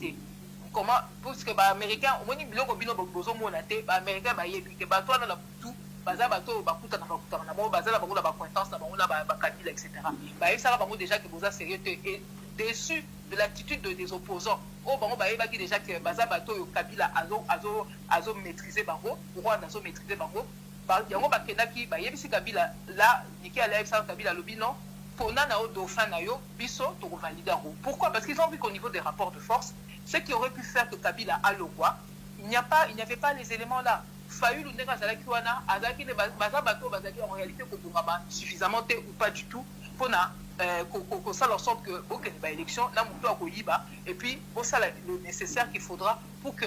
Comment, parce que les Américains, au moins, ils ont bino bozo monate, les Américains, ils ont la tout. Baza bato bakuta na bakuta na mo baza la bango la bacointance na bango la bakabila etc. Ba ça va bango déjà que boza sérieux et déçu de l'attitude des opposants. Oh bango ba yeba ki déjà que baza bato yo kabila azo maîtriser bango, Rwanda azo maîtriser bango. Ba yango ba kenaki ba yebisi kabila là niki ala ça kabila lobi non pona na o dauphin na yo biso to valider. Pourquoi? Parce qu'ils ont vu qu'au niveau des rapports de force, ce qui aurait pu faire que Kabila a le roi, il n'y avait pas les éléments là. Fayulu ndeka zalaki wana azaki ne baza bato bazaki en réalité ko bungama suffisamment ou pas du tout pour na ko ça en sorte que aucune élection na mutu akoyiba et puis pour ça le nécessaire qu'il faudra pour que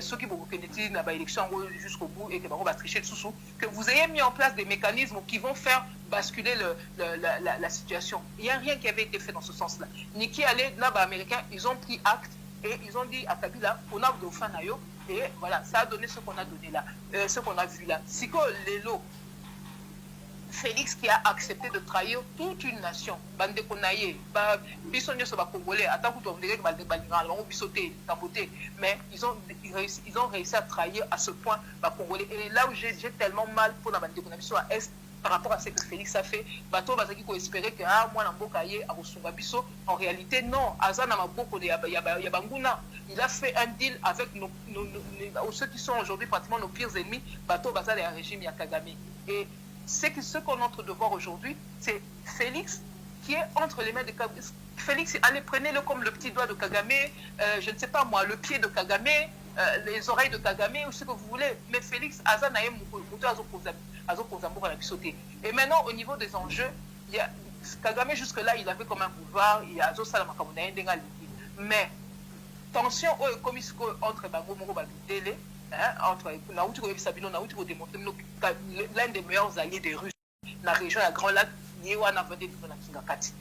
ceux qui vont connaître na ba élection jusqu'au bout et que va tricher dessous, que vous ayez mis en place des mécanismes qui vont faire basculer la situation. Il n'y a rien qui avait été fait dans ce sens-là. Niki allait là-bas américains, ils ont pris acte et ils ont dit à Kabila on a dauphin nayo. Et voilà, ça a donné ce qu'on a donné là, ce qu'on a vu là. Siko Lelo, Félix qui a accepté de trahir toute une nation. Bande Konaye, Bissonio Soba Congolais, attends que tu dirais que Tamboté, mais ils ont réussi à trahir à ce point Congolais. Et là où j'ai tellement mal pour la Bande Konaye, soit Est, par rapport à ce que Félix a fait, Bato Bazaki ko espérer que moi Nambokaye a Rosunga Bisso. En réalité, non. Azana Maboko de Yabanguna. Il a fait un deal avec ceux qui sont aujourd'hui pratiquement nos pires ennemis, Bato Bazal et un régime Yakagame. Et ce qu'on est en train de voir aujourd'hui, c'est Félix qui est entre les mains de Kagame. Félix, allez, prenez-le comme le petit doigt de Kagame, je ne sais pas moi, le pied de Kagame, les oreilles de Kagame, ou ce que vous voulez. Mais Félix, Azanaye Mouto Azokouzamour à la bisoté. Et maintenant, au niveau des enjeux, Kagame, jusque-là, il avait comme un pouvoir, il y a Azosalama Kamunaye Ndenga Liki. Mais, tension entre Bango Moro Babidele, entre Naouti Sabino, Naouti démontrer l'un des meilleurs alliés des Russes dans la région, la Grand Lac, Yewana Vendé de Kingakati.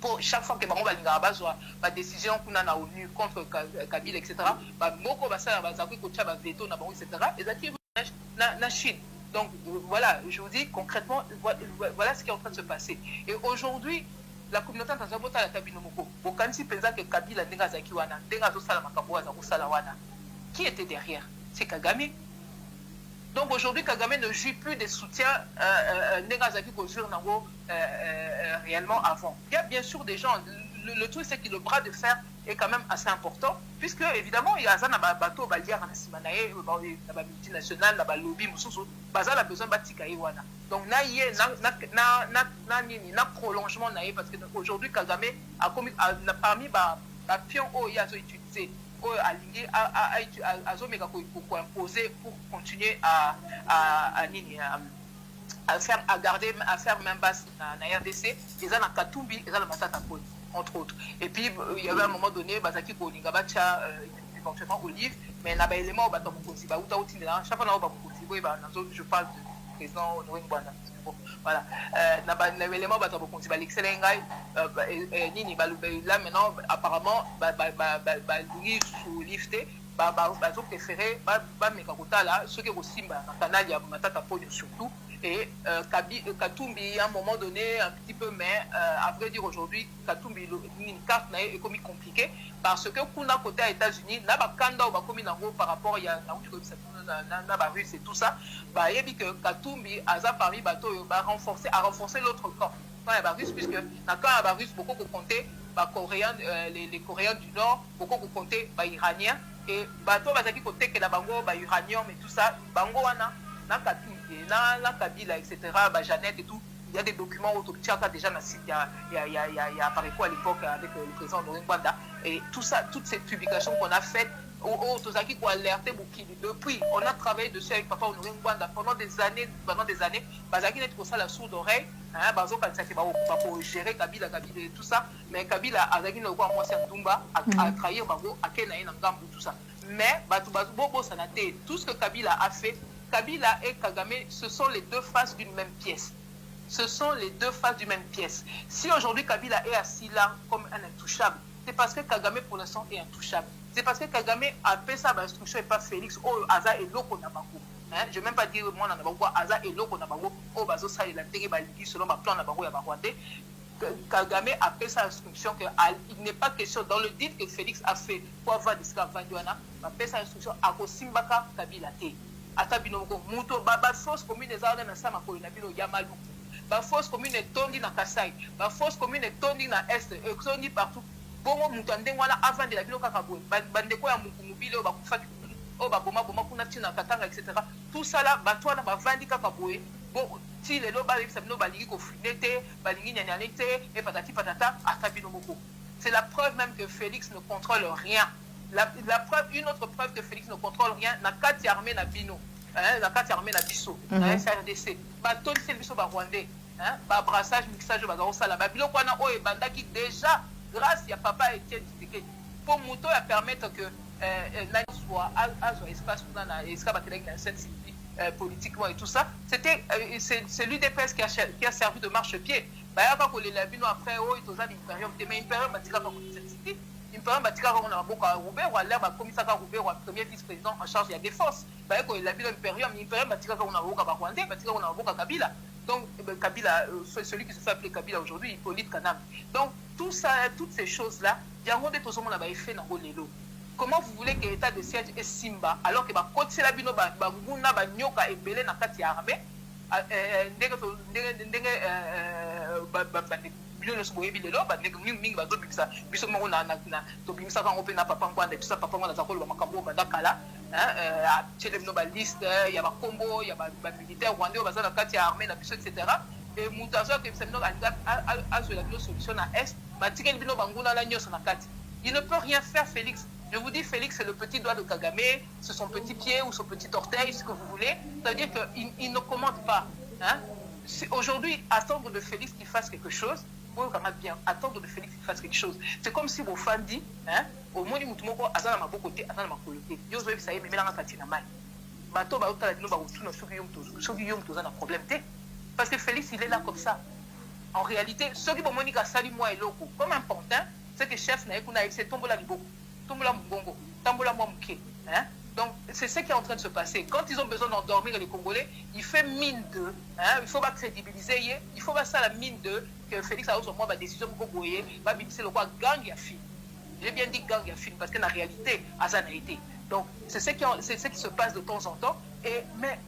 Pour chaque fois que Bango Balinga Bazwa, ma décision qu'on a ONU contre Kabila, etc., Moko Bassa, Bazakui, Kocha, Baveto, Nabango, etc., et Zaki na Chine. Donc voilà, je vous dis concrètement, voilà ce qui est en train de se passer. Et aujourd'hui, la communauté internationale a Kabino Moko. Bokansi pensa que Kabila Nenga Zaki Wana, Nenga Zosala Makaboa Zakosala Wana. Qui était derrière? C'est Kagame. Donc aujourd'hui, Kagame ne jouit plus des soutiens Nenga Zaki Kozur Nango réellement avant. Il y a bien sûr des gens, le truc c'est que le bras de fer est quand même assez important, puisque évidemment, il y a un bateau, il y a un multinational, il y a un lobby, il y a besoin de Batikaïwana. Donc, il y a un prolongement, parce qu'aujourd'hui, Kagame a parmi les pions qu'il a utilisé, aligné à imposer pour continuer à faire même basse dans la RDC, ils ont un Katumbi, ils ont un Matata Poli, entre autres. Et puis, il y avait un moment donné, Bazaki Kolinga Bacha, éventuellement Olive, mais il y a un élément où chaque fois je parle du président Honoré Mbwana. Voilà. Il y a un élément où là maintenant, apparemment, Louis sous lifté, ils préféré, ceux qui aussi, canal, il y a Matata Poli surtout. Et Katumbi, à un moment donné, un petit peu, mais à vrai dire aujourd'hui, Katumbi, une carte est comme compliquée parce que kuna côté aux États-Unis, n'a pas kanda ou comme par rapport il y a Russe et tout ça, bah il y a dit que Katumbi a parmi bateau a renforcer l'autre camp. Quand il y a Russe, puisque dans le camp Russe, beaucoup de compter les Coréens du Nord, beaucoup de compter Iraniens et bateau bazaki côté que la bango uranium et tout ça, bango wana na Katumbi na Kabila, etc., Jeannette et tout, il y a des documents où Tchaka déjà dans site, il y a apparu quoi à l'époque avec le président Laurent Gbagbo. Et tout ça, toutes ces publications qu'on a faites, Tozaki pour alerter Boukili. Depuis, on a travaillé dessus avec Papa Honoré Ngwanda pendant des années. Bazaki n'est pour ça la sourde oreille. Bazo Kansaki pour gérer Kabila et tout ça. Mais Kabila, Azaki n'a pas moi c'est Ndumba, à trahir Bago, à Kenaï Nangambu, tout ça. Mais Bobo Sanate, tout ce que Kabila a fait, Kabila et Kagame, ce sont les deux faces d'une même pièce. Ce sont les deux faces d'une même pièce. Si aujourd'hui Kabila est assis là comme un intouchable, c'est parce que Kagame pour l'instant est intouchable. C'est parce que Kagame a fait sa instruction et pas Félix. Oh, Aza et Loko Nabango. Je ne vais même pas dire moi Nabango, Aza et Loko Nabango. Oh, Bazo Sa et la Terre selon ma plan Nabango et Barwande. Kagame a fait sa instruction qu'il n'est pas question dans le dit que Félix a fait pour avoir des scavaduana. Il a fait sa instruction à Kosimbaka Kabila Te. Atabinoko, Muto, Baba, Fausse commune des Ardennes, Sama Kolinabino, Yamalou. La force commune est tondue dans Kassai. La force commune est tondue dans l'Est. Et tondue partout. Bon, Moutandé, voilà, avant de la ville au Kakaboué. Bandeko ya Moukoumobile, au Bakufaki, au Bakoma, Bomakunati, na Katanga, etc. Tout ça là, Batouana, Bavandi Kakaboué. Bon, si les loba, les sabino, baligi, kofunete, baligi, nyanyanete, et patati patata, atabino moko. C'est la preuve même que Félix ne contrôle rien. La preuve, une autre preuve que Félix ne contrôle rien, n'a qu'à armée na Bino. La carte armée na Bisso, na SRDC. Baton, c'est le Bisso, Barwandais. Brassage, mixage, Bagarosala. Babilo, Kwana, O et Bandaki, déjà, grâce à Papa Etienne Tshisekedi, pour Mouto, à permettre que l'année soit à espace pour la scène politiquement et tout ça. C'est l'UDPS qui a servi de marchepied. Quand les labino après, oh, ils ont l'impérium, mais l'impérium, c'est Impérium Batika, on a beaucoup à Roubaix, ou à l'air, commissaire à Roubaix, ou à premier vice-président en charge, il y a des forces. L'impérium, Batika, on a beaucoup à Rwandais, Batika, on a beaucoup à Kabila. Donc, Kabila, celui qui se fait appeler Kabila aujourd'hui, Hippolyte Kanam. Donc, tout ça, toutes ces choses-là, il y a un monde tout le monde a fait dans le lot. Comment vous voulez que l'état de siège est Simba, alors que côté c'est la bino, Banguna, Banyoka et Belé n'a pas tiré armé, biloko so boyebi lelo ba mingi bazo bimisa biso moko na to bimisa kango pe na papa ngwanda biso papa ngwanda za koloba makambo ba dakala tshele bino ba liste ya ba kombo ya ba militaire rwandais baza na kati ya armée na biso etc. Et mutazo ke bisa bino alinga azo la solution na est batikeli bino banguna la nyoso na kati. Il ne peut rien faire Félix. Je vous dis, Félix, c'est le petit doigt de Kagame, c'est son petit pied ou son petit orteil, ce que vous voulez. Ça veut dire qu'il ne commande pas. Aujourd'hui, attendre de Félix qu'il fasse quelque chose, bien attendre de Félix qu'il fasse quelque chose. C'est comme si vos fans disent, au moins, nous avons un côté, un côté. Yo zo ça y est, mais là, on a mal. Bato ba otala dino ba utuna soki yom toza na problème té. Parce que Félix, il est là comme ça. En réalité, ceux qui vont monika sali moi et loko, comme un pantin, c'est que chef na ekuna c'est tombola liboko, tombola mbongo, tambola moi muke, Donc, c'est ce qui est en train de se passer. Quand ils ont besoin d'endormir les Congolais, il fait mine de, il faut pas crédibiliser, il faut pas ça la mine de, que Félix a aussi ma décision pour Congolais, va c'est le quoi gang ya film. J'ai bien dit gang ya film parce que la réalité, Azan a été. Donc, c'est ce qui se passe de temps en temps. Mais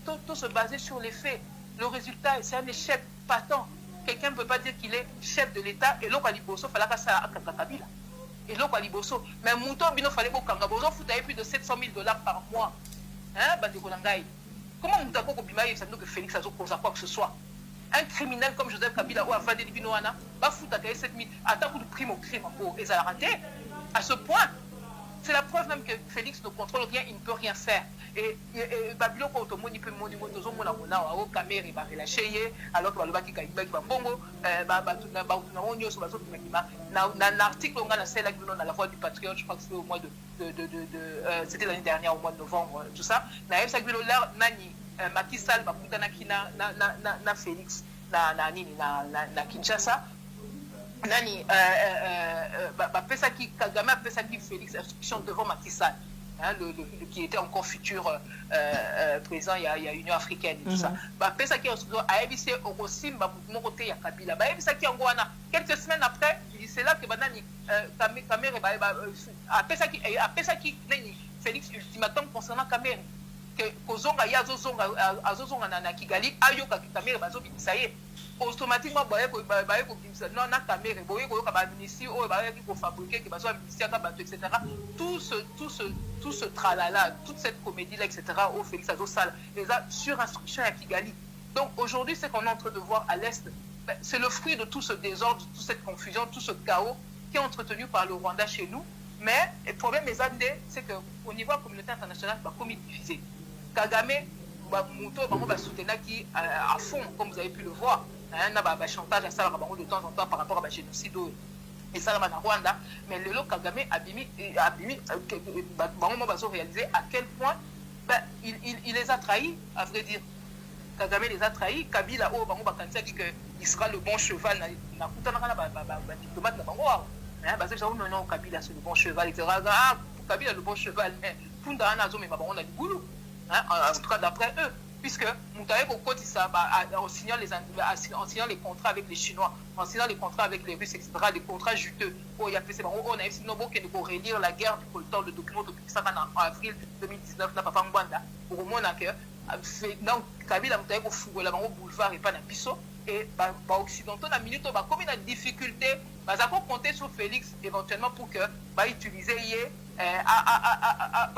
tout se baser sur les faits. Le résultat, c'est un échec patent. Quelqu'un ne peut pas dire qu'il est chef de l'État et l'autre à Liboso, il fallait que ça à Kabila. Et l'autre à Liboso. Mais Mouton, il fallait que Kangabozo fout plus de 700 000 $ par mois. Comment Mouton Kobimaï, ça nous que Félix a posé quoi que ce soit? Un criminel comme Joseph Kabila ou Avadé Binoana va foutre à 7 000 attaques de crime au crime. Et ça a raté. À ce point. C'est la preuve même que Félix ne contrôle rien, il ne peut rien faire. Et Babylone, quand on dit que mon niveau de zone, on a un caméra, il va relâcher, alors que le bac qui est bongo, l'article, on a celle dans la voix du patriote, je crois que c'était au mois c'était l'année dernière, au mois de novembre, tout ça. Nani, Macky Sall, na Félix, na Kinshasa. Nani, Kagame a fait ça qui Félix instruction devant Macky Sall, qui était encore futur président, il y a Union africaine et tout ça. Fait ça qui instruction a évité au Rossim, mon côté il y a Kabila. Fait ça qui en Guana. Quelques semaines après, c'est là que Banani, Kamere a fait ça qui Félix ultimatum concernant Kamere. Que Kozonga ya azozonga na Kigali ayoka Kamere bazo bisaye. Automatiquement non na caméra boye ko ka ba ministre o ba ki ko fabriquer que baso ministère ka bato etc. Tout ce tralala, toute cette comédie là etc. au Félix Azo Sall les a sur instruction à Kigali Donc aujourd'hui, ce qu'on est en train de voir à l'Est, c'est le fruit de tout ce désordre, toute cette confusion, tout ce chaos qui est entretenu par le Rwanda chez nous. Mais le problème des Andes, c'est qu'au niveau de la communauté internationale, il va comme divisé. Kagame, Mouto, va soutenir qui à fond, comme vous avez pu le voir. Il y a un chantage à ça de temps en temps par rapport à génocide et ça na Rwanda. Mais le Kagame a réalisé à quel point il les a trahis, à vrai dire. Kagame les a trahis. Kabila, il sera le bon cheval. Diplomate non, Kabila c'est le bon cheval, etc. Kabila le bon cheval, mais Punda Anazo, mais on a du boulot. En tout cas, d'après eux. Puisque Moutaye Kokoti, en signant les contrats avec les Chinois, en signant les contrats avec les Russes, etc., des contrats juteux, on a fait relire la guerre du collecteur, le document de ça en avril 2019, là, Papa Mbanda, pour au moins donc, Kabila Moutaye Kofugo, là, au boulevard et pas dans Bisso, et Occidentaux, dans la minute, comme il a des difficultés, ils vont compter sur Félix éventuellement pour que utiliser à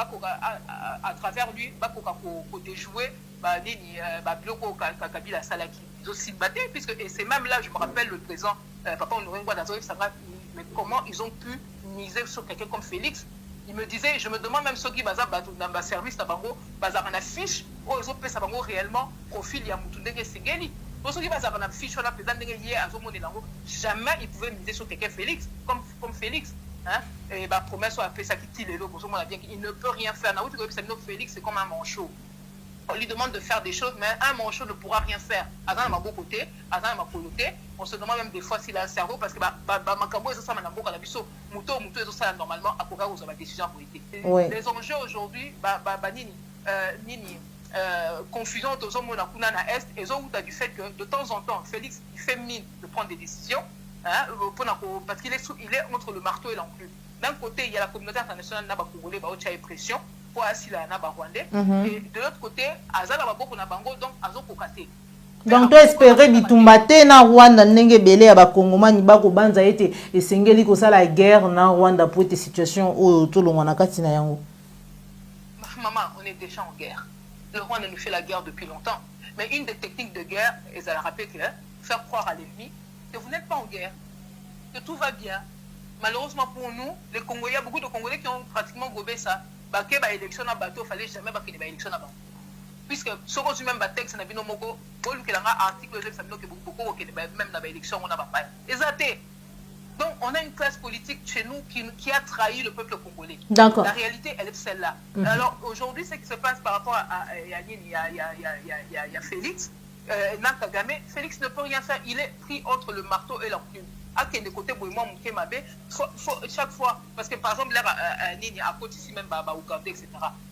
travers lui, pour déjouer Kabila Salaki. Ils ont aussi battu, puisque c'est même là, je me rappelle le président, Papa Honorengwa Nazaré, mais comment ils ont pu miser sur quelqu'un comme Félix. Il me disait, je me demande même ceux qui dans le service, en affiche, où ils ont fait ça réellement, profil, il y a Moutoundé Segeli. Pour ceux qui basent en affiche, on a présenté hier à jamais ils pouvaient miser sur quelqu'un Félix, comme Félix. Hein? Et promesse soit appelé ça qui tire les lots, il ne peut rien faire. Félix, c'est comme un manchot. On lui demande de faire des choses, mais un manchot ne pourra rien faire. Azan m'a beau côté, Azan m'a côté. On se demande même des fois s'il a un cerveau, parce que Makambo et ça m'a beau calabiso, Mouto et ça normalement à Koga où décision politique. Les enjeux aujourd'hui, Nini, confusion aux hommes à Est, et ont du fait que de temps en temps, Félix il fait mine de prendre des décisions, hein, parce qu'il est entre le marteau et l'enclume. D'un côté, il y a la communauté internationale qui a pression. Et de l'autre côté, donc tu espérais bitumba na Rwanda ndenge belé ya bakongomani bakobanza ete esengeli kosala guerre na Rwanda pour cette situation oyo tolongwa na kati na yango. Maman, on est déjà en guerre. Le Rwanda nous fait la guerre depuis longtemps. Mais une des techniques de guerre, et ça la rappelle que faire croire à l'ennemi que vous n'êtes pas en guerre, que tout va bien. Malheureusement pour nous, les Congolais, il y a beaucoup de Congolais qui ont pratiquement gobé ça. Baké ba élection na bateau, fallait jamais baké ba élection na bateau. Puisque ce qu'on même ba texte na bino moko, bolu ke langa article je sabino ke beaucoup ke même na ba élection on a pas pas. Exacté. Donc on a une classe politique chez nous qui a trahi le peuple congolais. D'accord. La réalité elle est celle-là. Alors aujourd'hui ce qui se passe par rapport à il y a Félix Kagame, Félix ne peut rien faire, il est pris entre le marteau et l'enclume. À quel côté chaque fois, parce que par exemple, là, à côté ici même, Ouganda, etc.,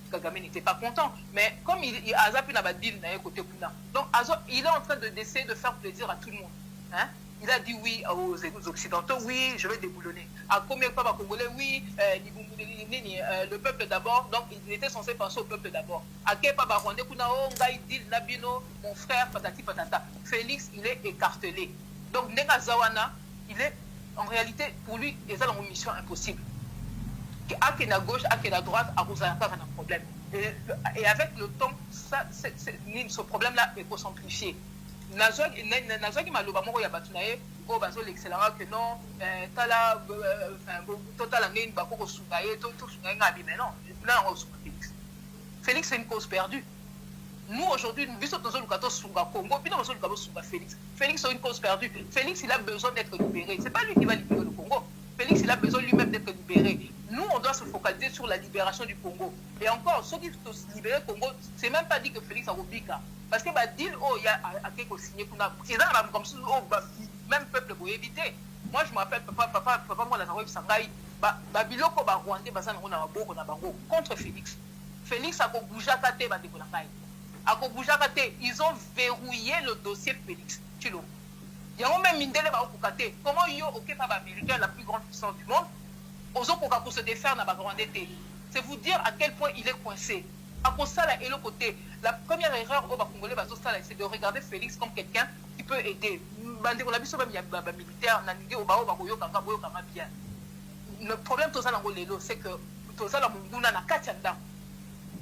Kagame n'était pas content. Mais comme il a zappé la badine, côté Puna, donc il est en train d'essayer de faire plaisir à tout le monde. Hein? Il a dit oui aux Occidentaux, oui, je vais déboulonner. À combien de fois Congolais, oui, le peuple d'abord, donc il était censé penser au peuple d'abord. À quel pas Rwandais, Nabino, mon frère, patati patata. Félix, il est écartelé. Donc, Nenga Zawana, il est, en réalité, pour lui, il est dans une mission impossible. À qui est à gauche, à qui est à droite, à Rosayaka, on a un problème. Et avec le temps, ce problème-là est concentrifié. Nazwaki maloba moko ya batunaye o bazo l'excellent que non tala total ngene bako sunga ye to sunga ngabi mais non là on Félix. Félix c'est une cause perdue. Nous aujourd'hui nous visons dans le sunga Congo puis dans le sunga Félix. Félix c'est une cause perdue. Félix il a besoin d'être libéré. C'est pas lui qui va libérer le Congo. Félix il a besoin lui-même d'être libéré. Nous on doit se focaliser sur la libération du Congo. Et encore ceux qui veulent libérer le Congo, c'est même pas dit que Félix a Robika. Parce que deal il y a quelqu'un qui signé comme si même peuple pour éviter. Moi je me rappelle papa moi la Narobi Sangai biloko ba Rwandais bazana on a beaucoup na bango contre Félix. Félix a ko bouger kate ba de Konai. A ko bouger kate, ils ont verrouillé le dossier Félix. Tu l'as. Il y a même Mindele ba okate. Comment yo OK pas américain la plus grande puissance du monde ozo koka ko se défaire na ba Rwandais. C'est vous dire à quel point il est coincé. À cause ça, et l'autre côté, la première erreur au Congolais, c'est de regarder Félix comme quelqu'un qui peut aider. Le problème, c'est que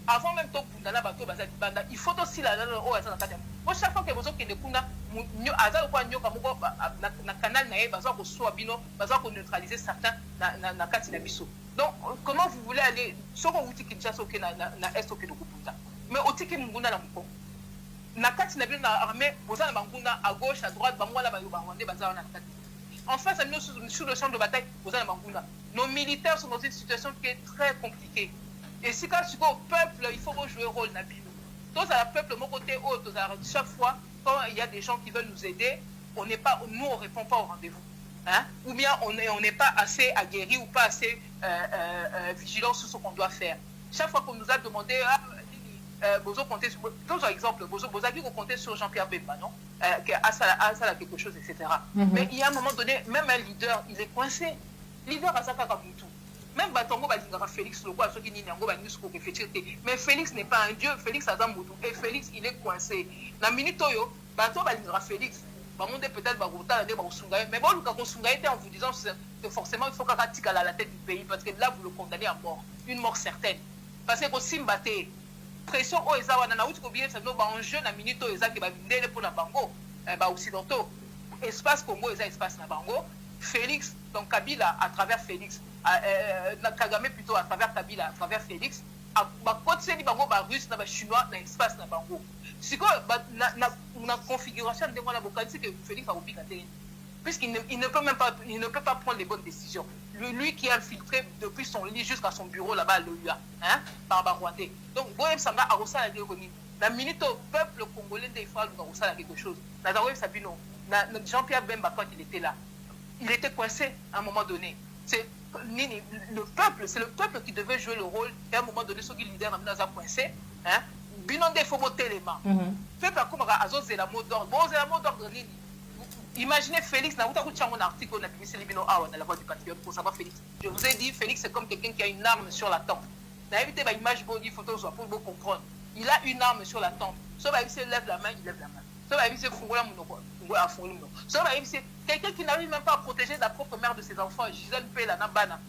avant même il faut aussi la chaque fois que vous avez des kuna, azal quoi nyoka moko na canal nae bazo ko swabino, bazo ko neutraliser certains na kati na biso. Donc comment vous voulez aller soko wuti Kinshasa ok na est ok dokupunza. Mais otiki munguna na mko. Na kati na bino na armée, vous avez manguna à gauche, à droite, bangwala ba yoba rwandais bazo na kati. En face, sur le champ de bataille, vous avez manguna. Nos militaires sont dans une situation qui est très compliquée. Et si quand tu vas au peuple, il faut jouer le rôle Nabino. Tous à la peuple, mon côté haut, chaque fois, quand il y a des gens qui veulent nous aider, nous, on ne répond pas au rendez-vous. Hein? Ou bien on n'est pas assez aguerri ou pas assez vigilant sur ce qu'on doit faire. Chaque fois qu'on nous a demandé, Bozo compter sur, par exemple, Bozo qui compter sur Jean-Pierre Bemba, non? Ça quelque chose, etc. Mais il y a un moment donné, même un leader, il est coincé. Leader à Zaka Kabutu. Même Batongo Balingara Félix Lobo, ceux qui n'y n'ont pas mais Félix n'est pas un dieu, Félix Azamoudou. Et Félix, il est coincé. Dans minute Toyo, Baton Balingara Félix, Bamonde peut-être Bagota, mais bon, Luka Konsunga était en vous disant que forcément il faut qu'Akatika à la tête du pays, parce que là vous le condamnez à mort, une mort certaine. Parce que Simbate, pression au Ezawa, Nana Outi Kobien, ça nous va en jeu, dans minute Eza qui va venir pour la Bango, Occidentaux, espace Congo, espace Nabango, Félix, donc Kabila à travers Félix. Kagame plutôt à travers Kabila, à travers Félix, à côté de Bango, russe, chinois, dans l'espace Nabango. C'est quoi la configuration de la Bokadi, c'est que Félix a oublié puisqu'il ne peut même pas, il ne peut pas prendre les bonnes décisions. Lui qui est infiltré depuis son lit jusqu'à son bureau là-bas à l'OUA, hein, par Barwandé. Donc, Bohem Sanga a reçu la guerre. La minute au peuple congolais, il faut reçu quelque chose. Sabino, Jean-Pierre Bemba, quand il était là, il était coincé à un moment donné. C'est le peuple, c'est le peuple qui devait jouer le rôle. Et à un moment donné, ceux qui leader a coincé, hein, Binonde faut monter les mains. Peuple comme Azos c'est la mot d'ordre. Bon, c'est la mot d'ordre. Imaginez Félix, n'a pas mon article, on a publié Libino dans la voix du patriote pour savoir Félix. Je vous ai dit, Félix c'est comme quelqu'un qui a une arme sur la tempe. N'a évité ma image, une photo, pour vous comprendre. Il a une arme sur la tempe. Sauf qu'il se lève la main, il lève la main. Sauf qu'il se fout la main. Sauf qu'il quelqu'un qui n'arrive même pas à protéger la propre mère de ses enfants, Gisèle Pela, Nabana.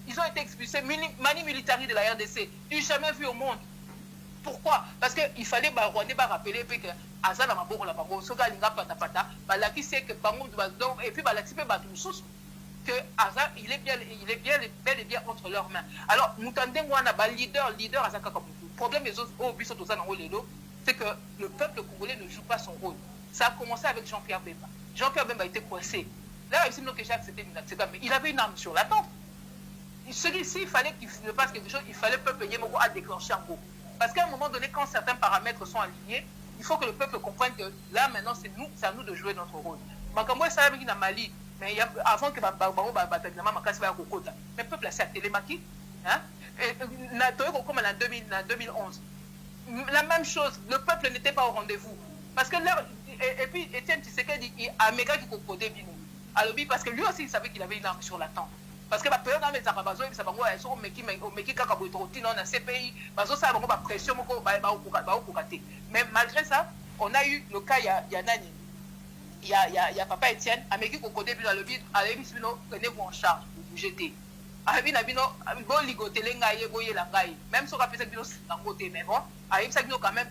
Ils ont été expulsés, mani militari de la RDC. Du jamais vu au monde. Pourquoi? Parce qu'il fallait Rwandais rappeler que Azana Maboro la Bango, Soga Linga Patapata, Balaki sait que Bango et puis Balaki peut battre que Azar il est bel et bien entre leurs mains. Alors, Moutandé Wana, leader Azaka Kabutu. Le problème des autres, c'est que le peuple congolais ne joue pas son rôle. Ça a commencé avec Jean-Pierre Bemba. Jean-Pierre Bemba était coincé. Là, il semble que j'ai accepté mais il avait une arme sur la tempe. Celui-ci, il fallait qu'il se passe quelque chose, il fallait le peuple Yemoko à déclencher en gros. Parce qu'à un moment donné, quand certains paramètres sont alignés, il faut que le peuple comprenne que là, maintenant, c'est à nous de jouer notre rôle. Makambo ça avec Mali, mais avant que le peuple a fait Télémaki, hein, comme en 2011. La même chose, le peuple n'était pas au rendez-vous. Parce que là, et puis Étienne Tshisekedi dit à Méga qui codait Bino. Alors, parce que lui aussi, il savait qu'il avait une arme sur la tempe. Parce que la période dans les Arabazo, ils savent que dans ces pays, pression, mais malgré ça, on a eu le cas, il y a Nani, il y a Papa Étienne, Amérique au côté dans le bide, prenez-vous en charge, vous jetez. Même si on a fait ça,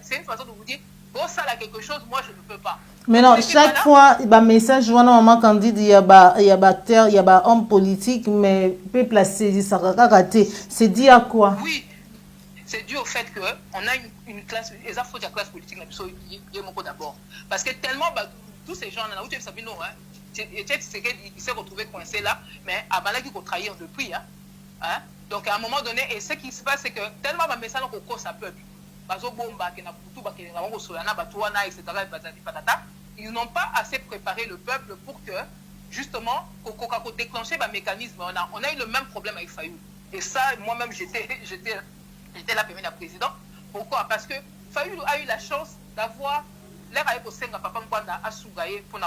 c'est une façon de vous dire, bon, ça là quelque chose, moi je ne peux pas. Mais non, chaque fois, il y a un message, je vois normalement quand il y a acteur, il y a homme politique, mais peut placer ça raté. C'est dit à quoi? Oui, c'est dû au fait qu'on a une classe, les afro de la classe politique, d'abord. Parce que tellement, tous ces gens, il s'est retrouvé coincé là, mais à Balaki qu'on trahir depuis. Hein? Donc à un moment donné, et ce qui se passe, c'est que tellement de messages qu'on cause à peuple. Ils n'ont pas assez préparé le peuple pour que, justement, qu'on déclenche le mécanisme. On a eu le même problème avec Fayou. Et ça, moi-même, j'étais là pour la présidente. Pourquoi? Parce que Fayou a eu la chance d'avoir l'air avec Osenga Papa Mwanda à Sougaye pour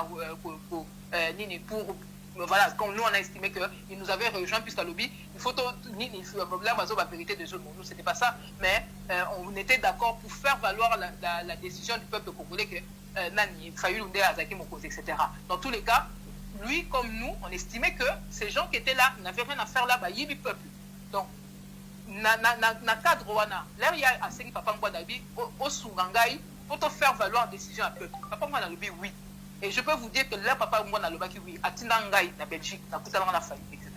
voilà, comme nous on a estimé qu'il nous avait rejoint puisqu'à l'objet, il faut la vérité des autres. Nous, c'était pas ça, mais on était d'accord pour faire valoir la décision du peuple congolais que Nani, Fayou Lunde, Azaki Mokoze, etc. Dans tous les cas, lui comme nous, on estimait que ces gens qui étaient là n'avaient rien à faire là, il y avait peuple. Donc, na cadre wana, là il y a Aseki Papa Mwadabi, au Sungangai, faut te faire valoir décision un peu. Papa moi dans le oui. Et je peux vous dire que là papa moi dans le qui oui, à Tinangai, la Belgique, dans toute la famille, etc.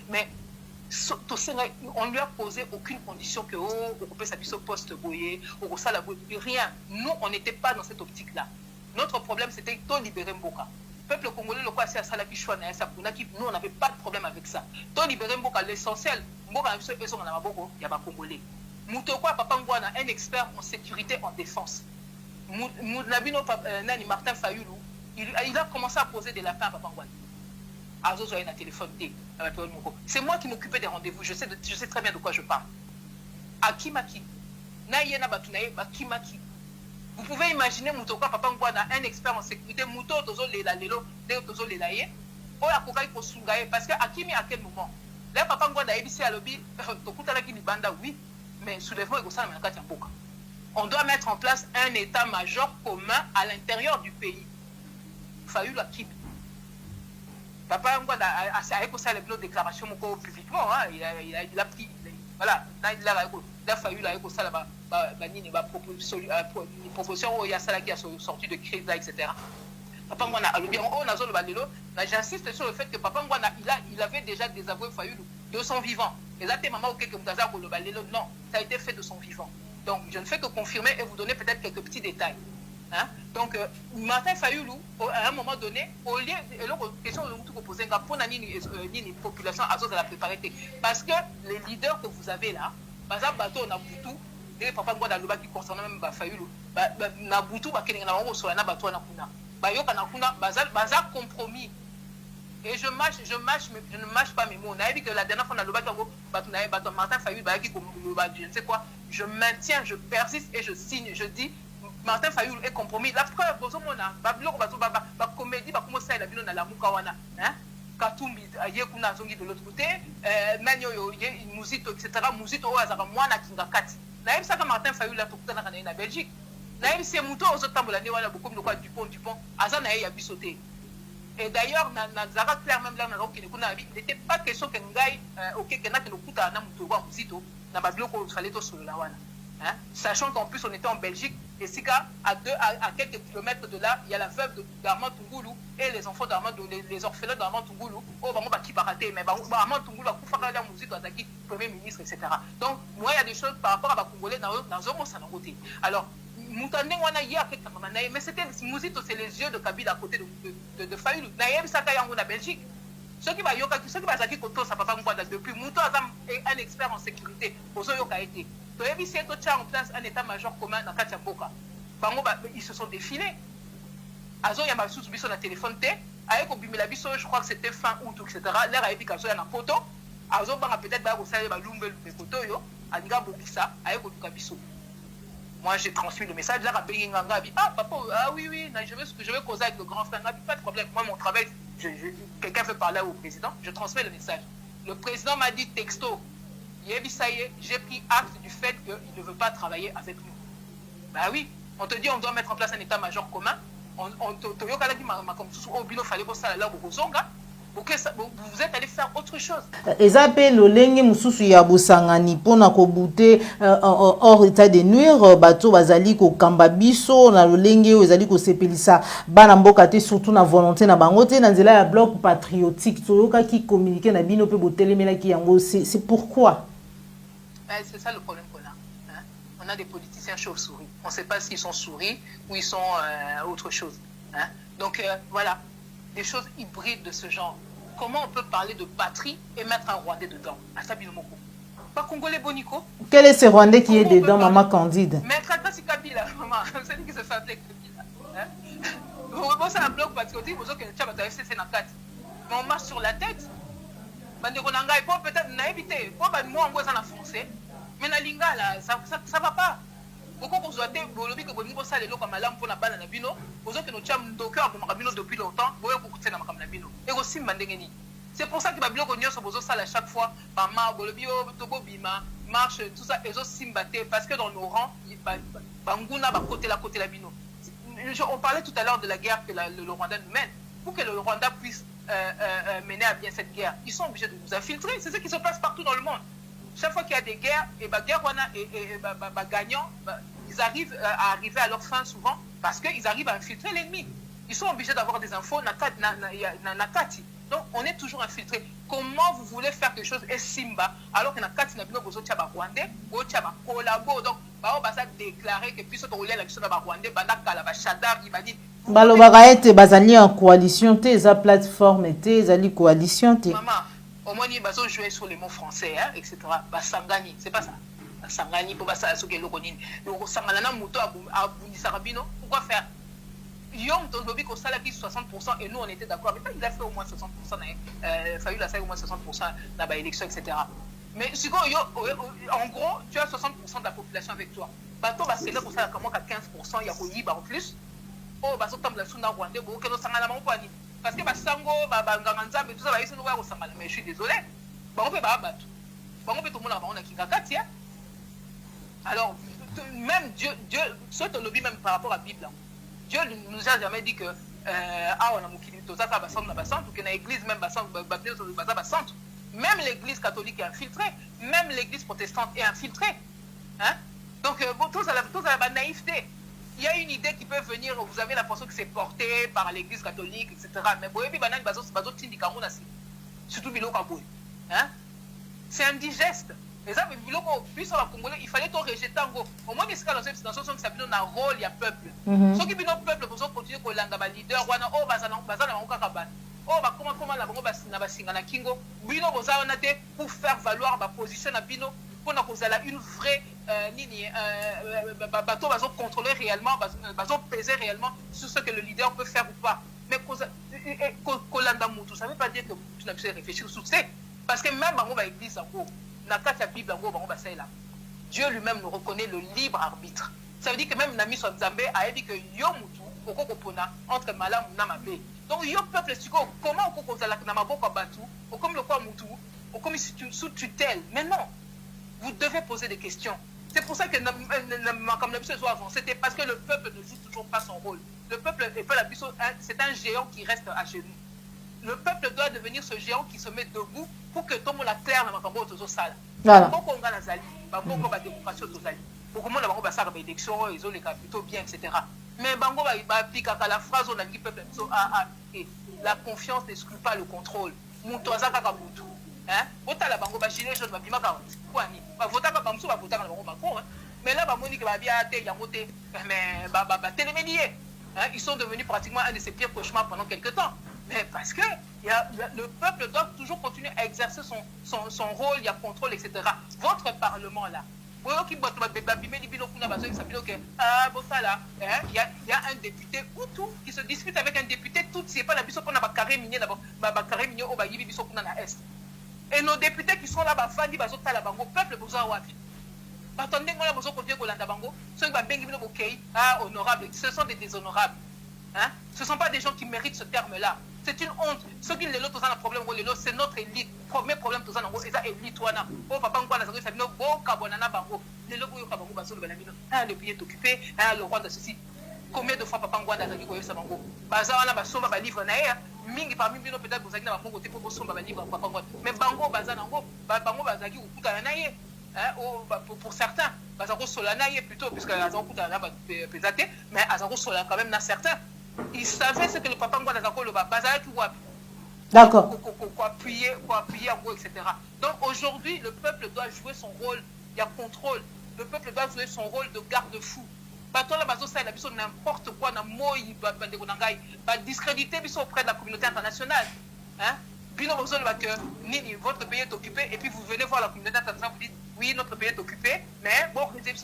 Mais on ne lui a posé aucune condition que occuper sa biso poste boyer, ou ça la rien. Nous on n'était pas dans cette optique là. Notre problème c'était de libérer Mboka. Peuple congolais, le quoi, c'est à Salaki Chouana, nous on n'avait pas de problème avec ça. Donc libérer Mboka, l'essentiel, Mboka a il y a pas congolais. Moutokwa, papa Ngwana, un expert en sécurité, en défense. Nabino Nani Martin Fayoulou, il a commencé à poser des lapins à papa Ngwana. Azo a un téléphone D. C'est moi qui m'occupais des rendez-vous, je sais très bien de quoi je parle. Akimaki. Naïena Batunaye, Bakimaki. Vous pouvez imaginer Moutokwa, papa Ngwana, un expert en sécurité, Mouto, Tozo Lela Lelo, Tozo Lelaye, parce que Akimi, à quel moment? Là, papa Ngwana, ABC à lobby, oui, mais soulèvement et ça, on doit mettre en place un état-major commun à l'intérieur du pays. Fayou Akimi. Papa Ngwana a une déclaration publiquement, il a pris, voilà, il a fallu la proposition où il y a ça qui a sorti de crise là, etc. Papa Ngwana j'insiste sur le fait que Papa Ngwana il avait déjà désavoué Fayulu de son vivant. Et là, maman non, ça a été fait de son vivant. Donc je ne fais que confirmer et vous donner peut-être quelques petits détails. Hein? Donc Martin Fayoulou, à un moment donné, au lieu de la question de vous poser pour une population à la préparité, parce que les leaders que vous avez là, par exemple bateau Nabutu, et papa Ngwana Luba qui concerne même Fayoulou, Nabutu bakenga na wango soana bateau na kuna, bayoka na kuna bazal compromis. Et je ne mâche pas mes mots. On a dit que la dernière fois, on a le Martin Fayoulou, je ne sais quoi, je maintiens, je persiste et je signe, je dis. Martin Fayoulou est compromis. La preuve, comédie, ça il a vu dans la Mukawana. Katumbi, Yekuna Zongi de l'autre côté, Nanyo, Mouzito, etc. Mouzito, Azara, Mwana Kingakati. Naïm Saka Martin Fayoulou, la Tokta na Belgique. Naïm Semouto, aux autres tamboulani, voilà, beaucoup de quoi, Dupont, Azana y a bisoté. Et d'ailleurs, Nazara Claire, même là, il n'était pas question que Ngaï, ok, qu'il y en a qui nous coûtent à Namuto, Mouzito, n'a pas bloqué au Faleto sur le Lawana. Hein? Sachant qu'en plus on était en Belgique, et c'est qu'à quelques kilomètres de là, il y a la veuve d'Armand Tungoulou et les enfants d'Armand, les orphelins d'Armand Tungoulou. Oh, bah, qui baraté, mais Armand Tungoulou a coupé la musique dans Zaki, premier ministre, etc. Donc, moi, il y a des choses par rapport à Congolais dans un mot, ça n'a côté. Alors, Moutandé, on a hier, mais c'était Mouzito, c'est les yeux de Kabila à côté de Fayoulou. Naïm Saka Yango, la Belgique. Ceux qui vont Zaki Koto, ça papa Mouada depuis Mouto Azam est un expert en sécurité. Aux Oyoka été. Donc, il y a en place un état-major commun dans Katiamboka. Ils se sont défilés. Azo Yamba sous biso na téléphone T. Avec Obimela biso, je crois que c'était fin août, etc. L'air a été cassé à la photo. Azo Banga peut-être va vous saluer Lumbe le photo yo. Aniga Bobisa avec Oduka biso. Moi, j'ai transmis le message. Là, Rabbi Nganga a dit ah, papa, ah oui, je vais causer avec le grand frère. Pas de problème. Moi, mon travail, quelqu'un veut parler au président, je transmets le message. Le président m'a dit texto. J'ai pris acte du fait qu'il ne veut pas travailler avec nous. Bah oui, on te dit on doit mettre en place un état-major commun. Vous êtes allé faire autre chose. Ezape lolenge mususu ya busangani pona ko bute hors état de nuire bato bazali ko kamba biso na lolenge ezali ko sepelisa bana mboka te surtout na volonté na bango te na nzela ya bloc patriotique toyoka ki communiquer na bino pe botelemela ki yango c'est pourquoi c'est ça le problème qu'on a. Hein? On a des politiciens chauves-souris. On ne sait pas s'ils sont souris ou ils sont autre chose. Hein? Donc voilà, des choses hybrides de ce genre. Comment on peut parler de patrie et mettre un Rwandais dedans? Asabi Moko. Pas Congolais Bonico. Quel est ce Rwandais qui est dedans, maman Candide? Mais Katasi Kabila, maman. C'est lui qui se fait appeler Kabila. Bon, c'est un bloc patriotique, vous savez que le Tchad a FCC dans 4. Mais on marche sur la tête. Banderonanga, il faut peut-être éviter. Pour moi, on voit ça en français. Mais la linga, là, ça ne va pas. Pourquoi vous avez dit que vous avez ça les lots comme alarme pour la balle à Nabino? Vous avez que nous sommes au cœur de Marabino depuis longtemps. Vous avez beaucoup de temps dans Nabino. Et aussi, Mandengeni. C'est pour ça que Babylon Ognon se pose ça à chaque fois. Par Bolobio, Tobo Bima, marche, tout ça. Et aussi Mbaté. Parce que dans nos rangs, Banguna va côté la Bino. On parlait tout à l'heure de la guerre que le Rwanda nous mène. Pour que le Rwanda puisse mener à bien cette guerre, ils sont obligés de nous infiltrer. C'est ce qui se passe partout dans le monde. Chaque fois qu'il y a des guerres, et guerre Rwanda et gagnant, ils arrivent à arriver à leur fin souvent parce qu'ils arrivent à infiltrer l'ennemi. Ils sont obligés d'avoir des infos. Donc, on est toujours infiltré. Comment vous voulez faire quelque chose et Simba, alors que Nakati n'a pas besoin de Rwandais, ou de collabo. Donc, on va déclarer que puisque on la question de Rwandais, il va dire. Balobara ete bazali en coalition, tes plateforme, tes ali coalition. Maman, au moins, ils vont jouer sur les mots français, hein, etc. Basangani, c'est pas ça. Basangani, pour ça, ce que l'on connaît. Donc, Sanganana Mouto à Bundisarabino, pourquoi faire? Yom Tondobi ko salaki 60% et nous on était d'accord avec ça, il a fait au moins 60%, fallu la faire au moins 60% dans la élection, etc. Mais en gros, tu as 60% de la population avec toi. Bato va célébrer pour ça comment qu'à 15%, il y a Koyiba en plus. Oh, baso tam la suna Rwandais, bo que no sangala mo kwani. Parce que basango banganza mais tout ça va essayer de voir au sangala, mais je suis désolé. Ba on peut ba bato. Ba on peut tout le monde on a kinga katia. Alors même Dieu ce ton lobby même par rapport à la Bible. Dieu nous a jamais dit que on a mukili toza ka basante na basante ou que na église même basante basante. Même l'église catholique est infiltrée, même l'église protestante est infiltrée. Hein? Donc tous à la naïveté. Il y a une idée qui peut venir, vous avez l'impression que c'est porté par l'église catholique, etc. Mais surtout hein? C'est indigeste. Les hommes, il fallait tout rejeter en gros. Au moins, dans une situation qui s'appelle un rôle, il y a peuple. Ceux qui ont peuple, pour continuer à être leader, pour faire valoir ma position à Bino, pour une vraie bateau va contrôler réellement, va peser réellement sur ce que le leader peut faire ou pas. Mais Kolanda Moutou, ça ne veut pas dire que tu n'as pas réfléchir sur ça. Parce que même dans l'église, la Bible, Dieu lui-même nous reconnaît le libre arbitre. Ça veut dire que même Nami Swanzambe a dit que Yo Moutou, entre Malam et Namabé. Donc, Yo peuple, comment on peut Namabo Kabatu, comme le quoi Moutou, comme sous tutelle. Mais non, vous devez poser des questions. C'est pour ça que, comme la mission soit avancée, c'était parce que le peuple ne joue toujours pas son rôle. Le peuple, c'est un géant qui reste à genoux. Le peuple doit devenir ce géant qui se met debout pour que tout le monde la terre n'a pas de salle. Voilà. Beaucoup on a la zali, beaucoup la démocratie au zali. Beaucoup de monde a des élections, ils ont les capitaux bien, etc. Mais bango va appliquer à la phrase on a dit peuple la confiance n'exclut pas le contrôle. Moutoza kakabutu. Hein? Autant la bango ba gilet jaune ba bima ka quoi ni. Ba vota ka bamso ba vota ka bango ba ko. Mais là ba moni que ba bia te yangote mais ba télémédier. Hein? Ils sont devenus pratiquement un de ses pires cauchemars pendant quelques temps. Mais parce que le peuple doit toujours continuer à exercer son rôle, il y a contrôle, etc. Votre parlement là, il y a un député Hutu qui se dispute avec un député Tutsi. C'est pas la biso qu'on a carré minier d'abord, carré minier au Bayibi biso qu'on a la Est. Et nos députés qui sont là, Fandi Bazota la Bango, peuple besoin wapi. Attendez, moi, besoin de continuer Kolanda Bango, ceux qui ont honorable, ce sont des déshonorables. Hein? Ce ne sont pas des gens qui méritent ce terme-là. C'est une honte. Ceux qui ont un problème, c'est notre élite. Premier problème, c'est l'élite. Oh, papa, on va dire le pays est occupé, le Rwanda, ceci. Combien de fois papa Ngwanda a dit que ça bango bazana ba somba ba livre na ya mingi parmi bino peut-être vous avez na bango te pour somba ba livre papa Ngwanda mais bango bazana ngo bango bazaki okuta na ye pour certains bazako solana ye plutôt puisque azako okuta na ba pesate mais azako solana quand même na certains ils savaient ce que le papa Ngwanda azako le bazaki wapi. D'accord. Pour appuyer en gros, etc. Donc aujourd'hui, le peuple doit jouer son rôle, il y a contrôle. Le peuple doit jouer son rôle de garde-fou. N'importe quoi, discréditer auprès de la communauté internationale. Hein? Votre pays est occupé et puis vous venez voir la communauté internationale, vous dites oui, notre pays est occupé, mais bon, organiser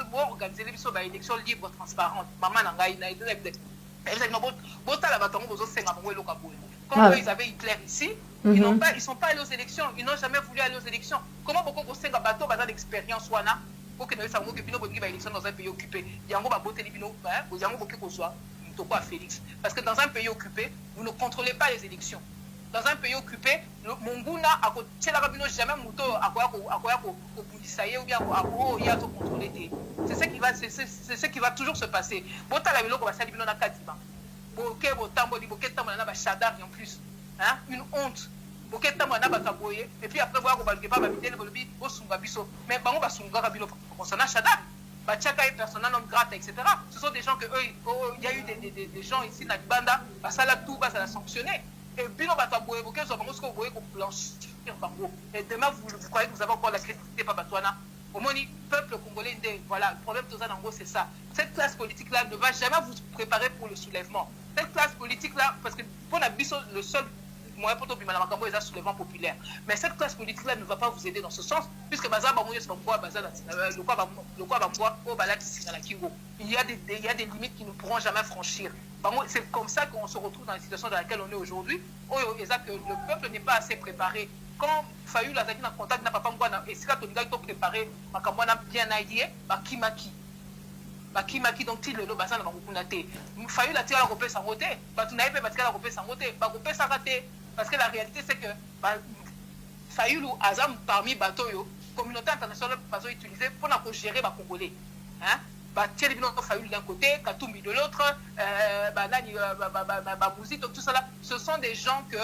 les élections libres, transparentes. Quand ils avaient Hitler ici, ils ne sont pas allés aux élections, ils n'ont jamais voulu aller aux élections. Comment beaucoup de bateaux ont d'expérience pour que nous sachions que nous avons une élection dans un pays occupé. Il y a un Félix. Parce que dans un pays occupé, vous ne contrôlez pas les élections. Dans un pays occupé, Monguna a jamais moto à quoi ou bien à contrôler. C'est ce qui va toujours se passer. En plus, hein? Une honte. Et puis après voir mais bango basunga kabilo concernant Shadak Bachaka est persona non grata, etc. Ce sont des gens que eux, il y a eu des gens ici, Nadibanda, ça l'a tout, ça l'a sanctionné. Et puis, on va évoquer, et demain, vous croyez que vous avez encore la crédibilité, Papa Touana. Au moins, peuple congolais, voilà, le problème de ça, c'est ça. Cette classe politique-là ne va jamais vous préparer pour le soulèvement. Cette classe politique-là, parce que pour la Bisso, le seul moyen pour tomber malade, c'est un soulèvement populaire. Mais cette classe politique-là ne va pas vous aider dans ce sens, puisque il y a des limites qui ne pourront jamais franchir. C'est comme ça qu'on se retrouve dans la situation dans laquelle on est aujourd'hui. Le peuple n'est pas assez préparé. Quand Fayou a été en contact avec Papa Mbouana, et si la Toniga est préparé, Mbouana bien aidé, Kimaki, donc il le bazan dans Mukunate. Fayou a tiré la repère sans roté, Batunaïpe a tiré la repère sans roté, Bakopé sans raté. Parce que la réalité, c'est que Fayou Azam parmi Batoyo, communauté internationale va utiliser pour gérer les Congolais. Thierry Binonto Fayou d'un côté, Katumbi de l'autre, Babouzi, tout ça là, ce sont des gens que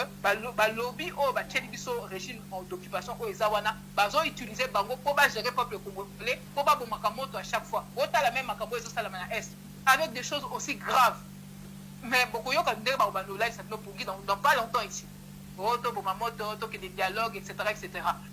lobby ou Thierry Bisso régime d'occupation au Ezawana, ils ont utilisé Bango pour gérer le peuple congolais, pour pas Makamoto à chaque fois. Autant la même Makambo et la Est, avec des choses aussi graves. Mais beaucoup de gens dans pas longtemps ici. Des dialogues, etc., etc.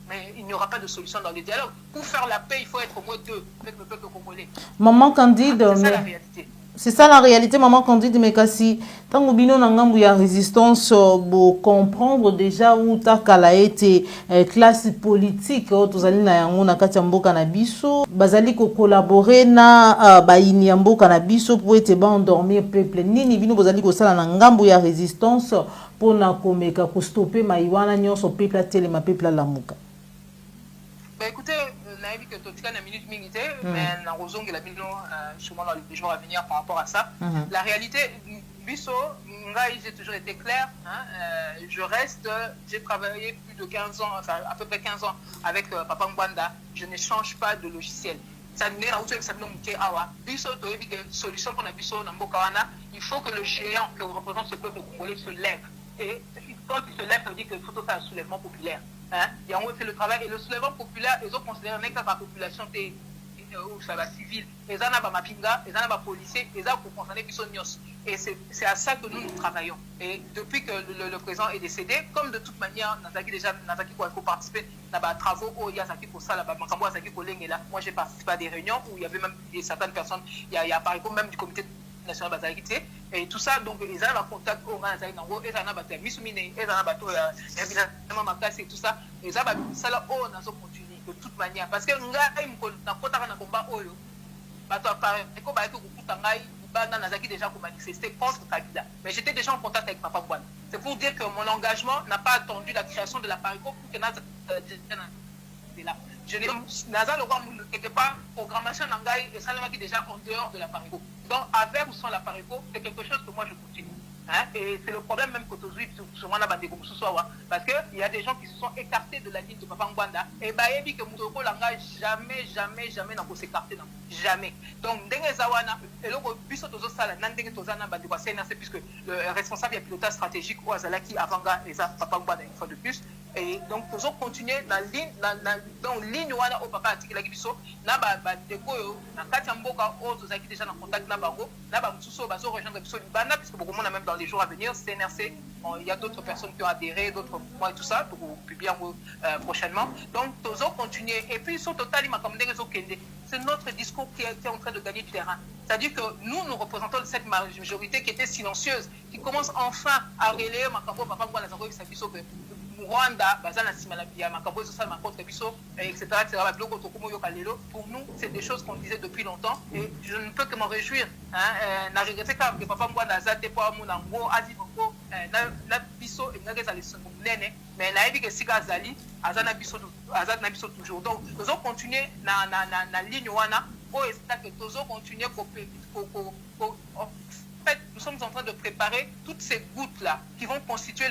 Mais il n'y aura pas de solution dans les dialogues. Pour faire la paix, il faut être au moins deux avec le peuple congolais. Maman Candide, c'est ça la réalité. C'est ça la réalité, maman Candide, mais kasi tant que bino nangambu ya résistance, pour comprendre déjà où ta kala été classe politique, tous ali na yango na kati ya mboka na biso, bazali ko collaborer na baini ya mboka na biso pour ete ba endormir peuple. Nini bino bozali ko sala na ngambu ya résistance pour na komeka ko stopper maiwana nyonso peuple atelema peuple lamuka. Bah écoutez, on a vu que tout cas, une minute militaire, mais dans Rosong et la Bino, sûrement dans les jours à venir par rapport à ça. La réalité, Bisso, j'ai toujours été clair. J'ai travaillé plus de 15 ans, enfin à peu près 15 ans avec Papa Mbouanda. Je ne change pas de logiciel. Ça n'est pas que ça nous awa. Bisso, tu as vu que solution pour la Bisso, il faut que le géant que représente ce peuple congolais se lève. Et quand il se lève, ça veut dire qu'il faut faire un soulèvement populaire. Et on fait le travail. Et le soulèvement populaire, ils ont considéré que la population civile, ils ont un mapinga, ils ont un policier, ils ont concerné Bissonios. Et c'est à ça que nous travaillons. Et depuis que le président est décédé, comme de toute manière, Nazaki a participé à des travaux où il y a Zaki pour ça, moi j'ai participé à des réunions où il y avait même certaines personnes, il y a par exemple même du comité national bazalité et tout ça, donc ils ont un contact au Ranzai Nango, ils ont un bateau Misumine, ils ont un bateau évidemment Makas et tout ça, et ça va ça là on a continué de toute manière parce que nous avons un combat oyo bateau apparaît et comme bateau kutangai bana nazaki déjà pour manifester contre Kabila, mais j'étais déjà en contact avec Papa Mbouana. C'est pour dire que mon engagement n'a pas attendu la création de la Parico pour que Naza là. Je n'étais pas programmation Nangai et ça qui déjà en dehors de la Parico. Donc avec ou sans la Parico, c'est quelque chose que moi je continue. Et c'est le problème même que sur moi parce qu'il y a des gens qui se sont écartés de la ligne de Papa Mbouanda et Bayebi que Moutoko Langa jamais n'a pas s'écarter jamais. Donc Ndenge Zawana et le biso tozo sala Nandenge Tozana Bandikwa CNRC puisque le responsable du pilotage stratégique au Azalaki Avanga et Papa Mbouanda une fois de plus. Et donc nous allons continuer dans ligne wana au papa article la biso na ba deko yo na kati ya mboka o tozaki déjà en contact na bango na ba mususo bazo rejoindre biso libanda puisque beaucoup monde même dans les jours à venir CNRC il y a d'autres personnes qui ont adhéré d'autres mois et tout ça pour publier prochainement donc nous allons continuer et puis sur total comme c'est notre discours qui est en train de gagner du terrain, c'est-à-dire que nous représentons cette majorité qui était silencieuse qui commence enfin à relayer makambo papa ngwana zango bisa biso que Rwanda, etc. Pour nous, c'est des choses qu'on disait depuis longtemps et je ne peux que m'en réjouir. Na regretté que Papa Mbouanda azate po amunango aziboko na biso engage za leson nene mais na ebi que sika azali azana biso toujours. Donc nous allons continuer na ligne wana pour que nous allons continuer en fait, nous sommes en train de préparer toutes ces gouttes là qui vont constituer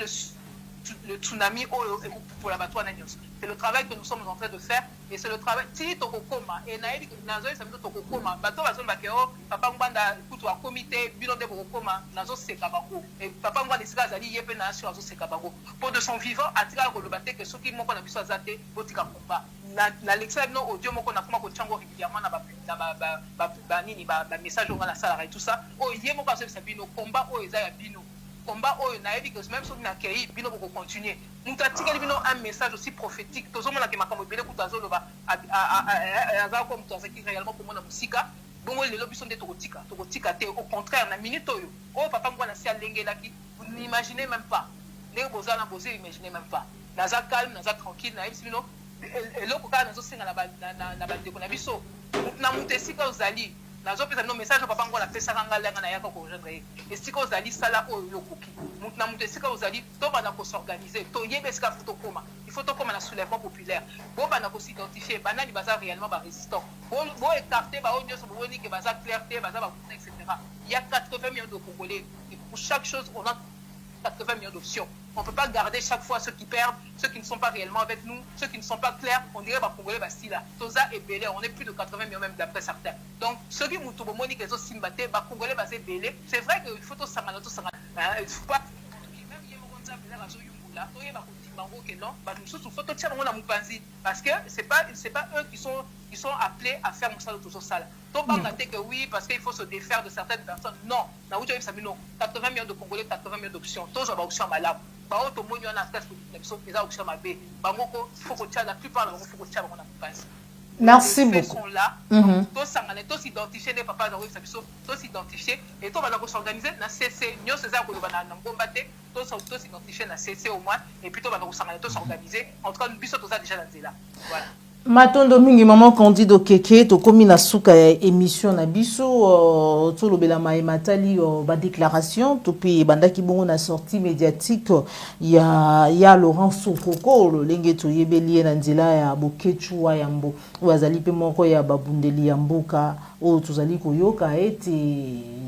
le tsunami pour la bateau Ananios. C'est le travail que nous sommes en train de faire et c'est le travail. Si tu as et naïvi nazo ça veut dire tokokoma bateau bazon bakeo papa Mbouanda kutu wa comité bilan de bokoma nazo sekabako et papa Mbouanda sika zali yepe na sur nazo sekabako pour de son vivant atira ko le bateau que ceux qui moko na biso azate botika combat na lecture no audio moko na comment ko chango régulièrement na nini ba message on la salle et tout ça o yé moko so bino combat o eza ya bino combat o na yebi que même so na kei bino ko continuer muta tikeli bino un message aussi prophétique tozo mona ke makambo bele ku tazo loba aza ko muta zaki réellement ko mona musika bongo lelo biso nde tokotika te au contraire na minute oyo o papa ngwana si alengelaki vous n'imaginez même pas les bozana bozé imaginez même pas naza calme naza tranquille na yebi bino eloko kaka nazosenga na bandeko na biso na mutu esika ozali nazopesa bino message papa ngo napesaka nga lenga nayaka korejoindre ye esika ozali sala oyo yokoki mutu na mutu esika ozali tobanda kosorganize toyeba esika fo tokóma il faut tokóma na soulèvement populaire bobanda kosidentifier banani baza réellement barésistant boécarte baoyo nyonso boboni ke baza clair te baza bakuna etc il y a 80 millions de Congolais et pour chaque chose on a 80 millions d'options. On ne peut pas garder chaque fois ceux qui perdent, ceux qui ne sont pas réellement avec nous, ceux qui ne sont pas clairs. On dirait que Congolais Bastila. Toza et Belé, on est plus de 80 millions même d'après certains. Donc, ceux qui m'ont dit que les autres Simbate, Congolais Basé Belé, c'est vrai qu'il faut tout ça. Il ne faut pas. Parce que c'est pas eux qui sont appelés à faire ça de tout ça. Donc pas que oui parce qu'il faut se défaire de certaines personnes. Non, 80 millions de Congolais, 80 millions d'options. Tous ont option malade. Bah auto monde on a test pour les options malade. Bah moko faut que la plupart de faut que on a pensé. Merci beaucoup. Sont là. Tous identifier les papas d'Aoué Sabiso, tous identifier et tout va s'organiser dans CC. Nous c'est ça que nous allons combattre. Tous identifier dans CC au moins et puis tout va s'organiser. En tout cas, nous bisous tous déjà dans là. Voilà. Matondo mingi maman Candido Keke to komi na suka émission na biso to lobela mai matali ba déclaration to puis bandaki bongo na sortie médiatique ya Laurent Sokoko lenge to yebeli na nzela ya Bokechu wa yambo wazali pe moko ya babundeli ya mboka o tozali koyoka ete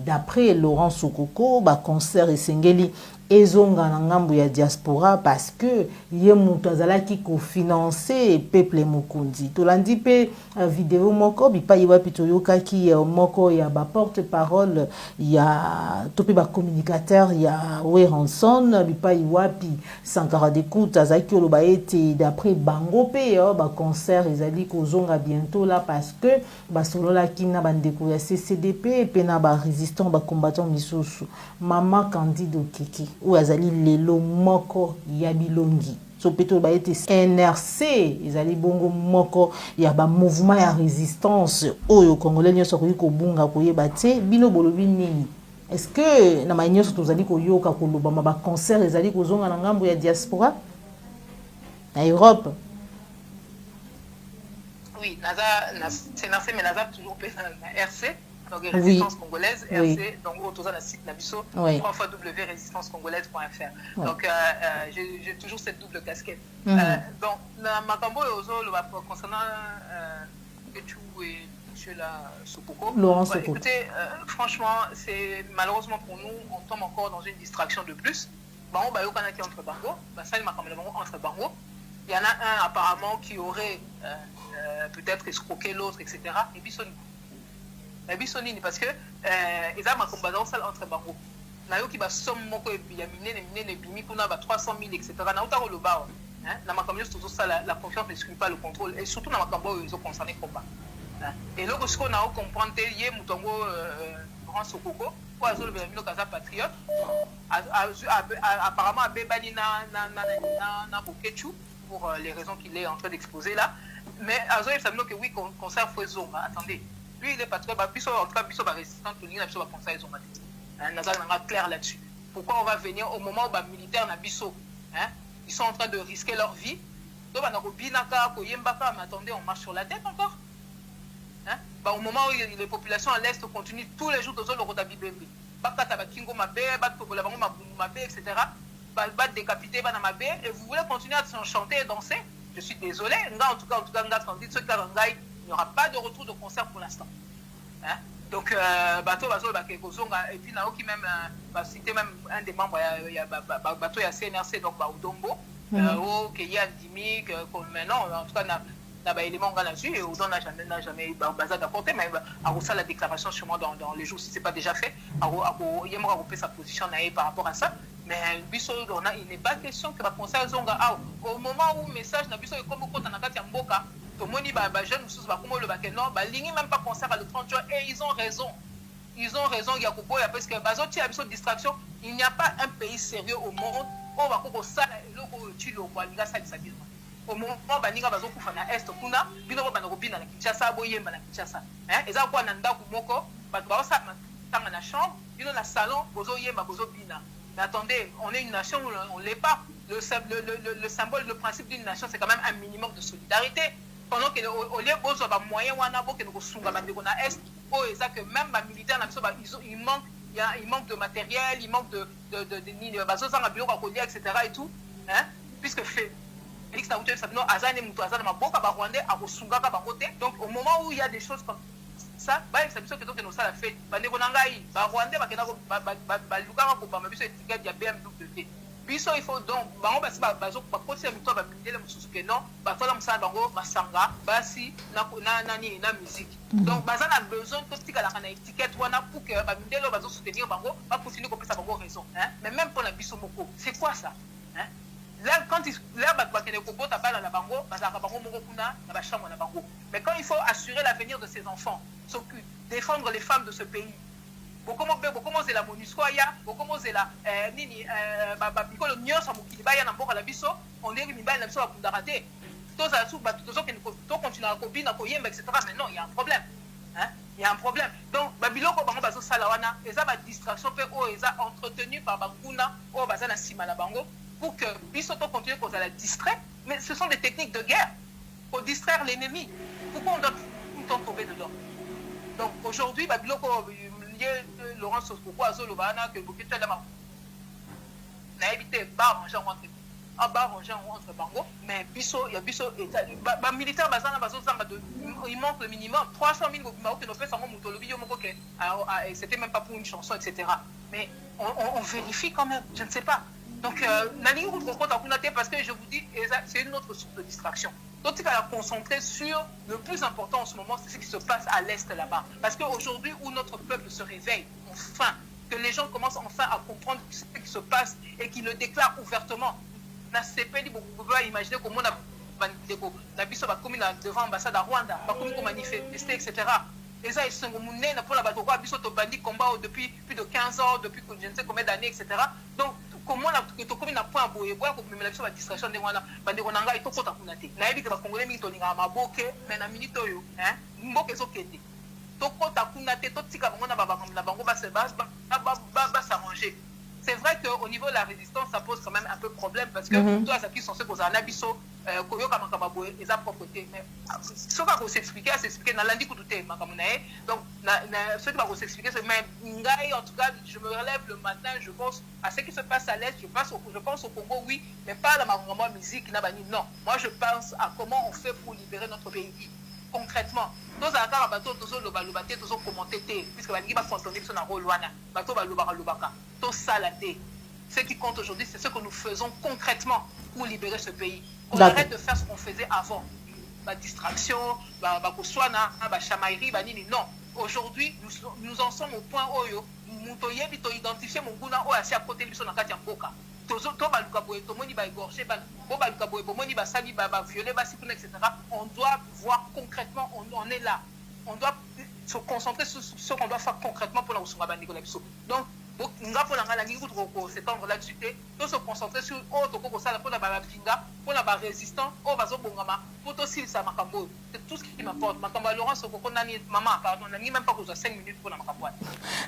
d'après Laurent Sokoko ba concert esengeli ezonga na ngambo ya diaspora parce que ye mutu azalaki kofinancer peuple mokundi tolandi pe vidéo moko bipai wapi toyokaki moko ya ba porte-parole ya topi ba communicateur ya Weranson bipai wapi Sankara d'écoute azaki oloba ete d'après bango pe ba concert ezali kozonga bientôt là parce que ba solola kina bandeko ya CCDP pe na ba résistant ba combattant misusu Mama Candido Keke ou azali lelo moko ya bilongi so peto ba ete NRC ezali bongo moko ya ba mouvement ya résistance oyo congolais nyoso ko bunga koyeba te bino bolobi nini est-ce que na manyoso tozali koyoka koloba ba concert ezali kozonga na ngambo ya diaspora na Europe? Oui, c'est NRC mais naza toujours na RC. Donc Résistance Congolaise, RC, donc autour de la site Nabiso, www.résistancecongolaise.fr. Donc j'ai toujours cette double casquette. Donc, Makambo et Ozo, concernant Ketu et M. Sokoko, Laurent Sokoko. Écoutez, franchement, c'est malheureusement pour nous, on tombe encore dans une distraction de plus. Bon, il y a qui entre Bango, ça il m'a entre Bango. Il y en a un apparemment qui aurait peut-être escroqué l'autre, etc. Et puis Bisonini parce que ils ont ma combattant entre bango nayo ki ba somme moko ya minene bimi kuna ba 300 000 etc. na utaro lo ba na makambo tout ça la confiance n'exclut pas le contrôle et surtout na makambo ils ont concerné combat et là ce qu'on a comprendre yé mutongo Laurent Sokoko pour azolo be mino kaza patriote apparemment a bebani na Bokechu pour les raisons qu'il est en train d'exposer là mais azolo ça que oui concert Fouezon attendez. Lui, il est patriote, en tout cas, Bisso va résistant, tout le monde va penser ils ont clair là-dessus. Pourquoi on va venir au moment où les militaires ils sont en train de risquer leur vie. Donc, mais attendez, on marche sur la tête encore. Au moment où les populations à l'Est continuent tous les jours de zone etc. Décapiter, et vous voulez continuer à chanter et danser. Je suis désolé. En tout cas, il n'y aura pas de retour de concert pour l'instant. Donc, Bateau et puis Naoki même, cité même un des membres, il y a Bateau et CNRC, donc Udombo, qui est endémique, maintenant, en tout cas, il y a des éléments là-dessus, et Udon n'a jamais basé d'apporter, mais à ça la déclaration sûrement dans les jours, si ce n'est pas déjà fait, il y a sa position par rapport à ça. Mais il n'est pas question que la concert zonga au moment où le message n'a pas comme quand on a Mboka tomoni ba jeune mususu ba komo le ba non ba lingi même pas concert le 30 juin et ils ont raison. Ils ont raison Yakuboya parce que bazoti a besoin de distraction, il n'y a pas un pays sérieux au monde où va ko sala eloko tu lo kwa linga sa disabilo. Au moment baninga bazokufa na est kuna bino ba na kobina na Kinshasa boyemba na Kinshasa. Eza kwa na ndako moko ba ba sa tanga na chambre, bino na salon bozo yemba bozo bina. Mais attendez, on est une nation où on l'est pas. Le symbole, le principe d'une nation, c'est quand même un minimum de solidarité. Pendant que au lieu de avoir moyen wana bo que nous sunga bandeko na est, oh et ça que même les militaires il manque de matériel, il manque de bazo za biloko akolia etc. et tout, hein, puisque Félix Naouté Sabino azane muto azana maboka ba rwandais akosunga ka ba côté. Donc au moment où il y a des choses comme ça bah ça biso que nous ça la fait bandeko na ngai ba rwandais ba kena ba lukaka ko ba biso étiquette ya BMW. Biso il faut donc bango basi bazo ba côté muto ba mindele mususu que non ba tola musala bango masanga basi na musique. Donc baza na besoin de tika la kana étiquette wana pour que ba mindele bazo soutenir bango ba continuer ko pesa bango raison, hein. Mais même pour la biso moko c'est quoi ça, hein? Là, quand là, mais quand il faut assurer l'avenir de ses enfants, défendre les femmes de ce pays, beaucoup de la MONUSCO-ya, beaucoup de la nini, bikolo nyonso mokili baya na mboka la biso, on est mibali na biso ba kundaraté. Tous continuer à kobina koyemba etc. Mais non, il y a un problème, hein? Il y a un problème. Donc, babiloko bango bazo salawana, eza ba distraction pe o eza entretenu par banguna o bazana sima la bango. Pour que Bissoto continue qu'on la distrait, mais ce sont des techniques de guerre pour distraire l'ennemi. Pourquoi on doit tout le temps tomber dedans? Donc aujourd'hui, Babiloko, Laurence Sosoko, Azolovana, que vous quittez la main. N'a évité, ranger entre Bango, mais Bisso, il y a Bisso, militaire, il manque le minimum 300 000 que nous faisons c'était même pas pour une chanson, etc. Mais on vérifie quand même, je ne sais pas. Donc, parce que je vous dis, c'est une autre source de distraction. Donc, il va concentrer sur le plus important en ce moment, c'est ce qui se passe à l'Est là-bas. Parce qu'aujourd'hui, où notre peuple se réveille, enfin, que les gens commencent enfin à comprendre ce qui se passe et qu'ils le déclarent ouvertement. Vous pouvez imaginer comment on a devant l'ambassade à Rwanda, pour manifester, etc. Et ça, ils sont pour la bataille, ils combat depuis plus de 15 ans, depuis je ne sais combien d'années, etc. Donc, comment on a point à boire, comme la distraction de Rwanda, il faut qu'on a été. Naïbi que les Congolais ont été mais na minute, hein, Mboke Zokete. Toko Takunate, Totika, on a s'arranger. C'est vrai qu'au niveau de la résistance, ça pose quand même un peu problème parce que toi, ça qui sont ceux qui ont un abisso, Koyo Kamakababoué, et sa propreté. Mais ce qu'on va s'expliquer, c'est dans lundi Koutouté, Makamunae. Donc, ce qui va s'expliquer, c'est même, en tout cas, je me relève le matin, je pense à ce qui se passe à l'Est, je pense au Congo, oui, mais pas à la Marumama musique, non. Moi, je pense à comment on fait pour libérer notre pays. Concrètement, tous les bateaux, tous les balubatés, tous les commentés, puisque les gens sont dans le rôle, bateau balubaka, tout ça là. Ce qui compte aujourd'hui, c'est ce que nous faisons concrètement pour libérer ce pays. On arrête de faire ce qu'on faisait avant. La distraction, la chamaillerie, non. Aujourd'hui, nous en sommes au point où nous avons identifié mon gouna ou assis à côté de lui sur la carte Mboka. On doit voir concrètement, on est là. On doit se concentrer sur ce qu'on doit faire concrètement pour la Ousmane Nicolas. Donc, nous avons s'étendre là-dessus, nous se concentrer sur la résistance, pour aussi ça c'est tout ce qui m'importe. Laurence, maman, pardon, on n'a même pas 5 minutes pour la maman.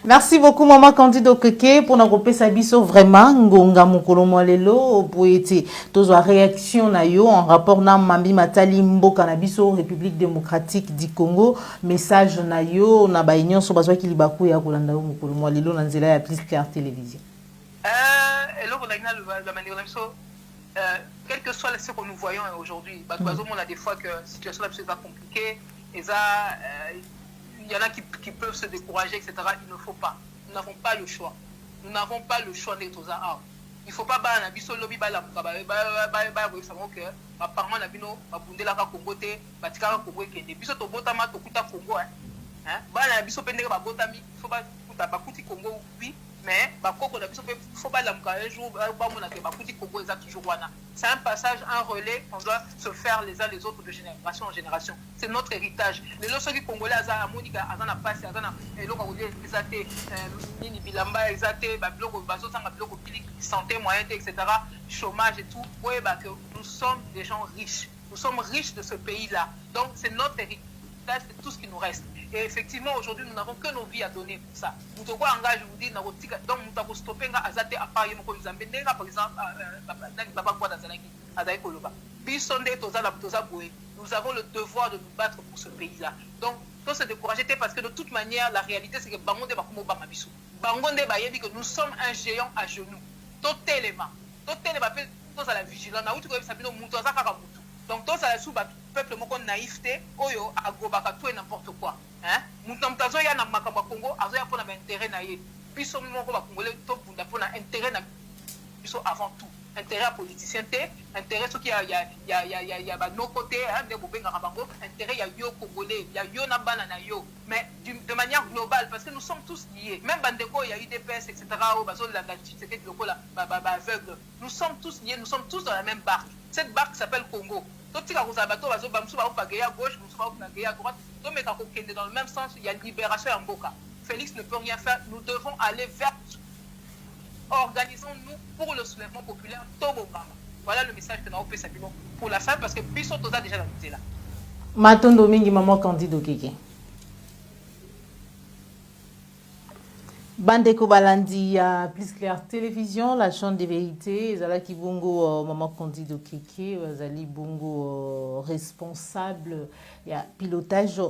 Merci beaucoup, Maman Candido Keke, pour nous couper sa biso vraiment. Ngonga mukolo mwalelo, pour être tous la réaction na yo en rapport na Mambi Matali Mboka na biso République démocratique du Congo. Message na yo na ba union so bazwa ki libaku ya kolanda yo mukolo mwalelo na nzela ya Plus Clair Télévision. Hello, la manière quel que soit ce que nous voyons aujourd'hui, on a des fois que la situation est compliquée, il y en a qui peuvent se décourager, etc. Il ne faut pas. Nous n'avons pas le choix. Nous n'avons pas le choix d'être aux arts. Il ne faut pas que les parents n'abino la Congo te batikaka Congo ekende biso to botama to kuta Congo hein bana biso pendeka ba botami il faut pas kuta ba kuti Congo oui mais il faut pas un jour toujours. C'est un passage, un relais qu'on doit se faire les uns les autres de génération en génération. C'est notre héritage. Les gens qui congolais, Monica, Azana Passe, Azana, et l'autre, Ezate, Mini Bilamba, Ezate, santé, moyenne, etc., chômage et tout. Ouais, que nous sommes des gens riches. Nous sommes riches de ce pays-là. Donc, c'est notre héritage, c'est tout ce qui nous reste. Et effectivement, aujourd'hui, nous n'avons que nos vies à donner pour ça. Nous devons engager, je vous dis, donc nous devons stopper Azate à Paris, par exemple, nous avons le devoir de nous battre pour ce pays-là. Donc, il faut se décourager parce que de toute manière, la réalité, c'est que Bangonde dit que nous sommes un géant à genoux. Tout élément. Tout élément, à la vigilance. Donc, tout ça, le peuple naïveté, oyo, agobaka tout et n'importe quoi. Hein? Moutamtazo ya na makamba Congo, azo ya pona intérêt na ye. Puis son moment ba congolais to bunda pona intérêt na biso avant tout. Intérêt à politicien, intérêt ce qui y a nos côtés, hein, de bobenga rabango, intérêt ya yo congolais, ya yo na bana na yo, mais de manière globale parce que nous sommes tous liés. Même bandeko, il y a UDPS, etc. au bazo la c'était le là aveugle. Nous sommes tous liés, nous sommes tous dans la même barque. Cette barque s'appelle Congo. Tout ce qui a bateau bazo bamsu ba à gauche, bamsu ba à droite. Donc mais quand on est dans le même sens, il y a libération en Boka. Félix ne peut rien faire. Nous devons aller vers organisons-nous pour le soulèvement populaire Tobobama. Voilà le message que nous avons fait pour la fin parce que Bissot a déjà la là. Matondo mingi maman candidat Keke. Bandeko Balandi ya Plus Clair Télévision, la chaîne des vérités, Zala Kibongo maman candidat Keke, Zali Bongo responsable il y a pilotage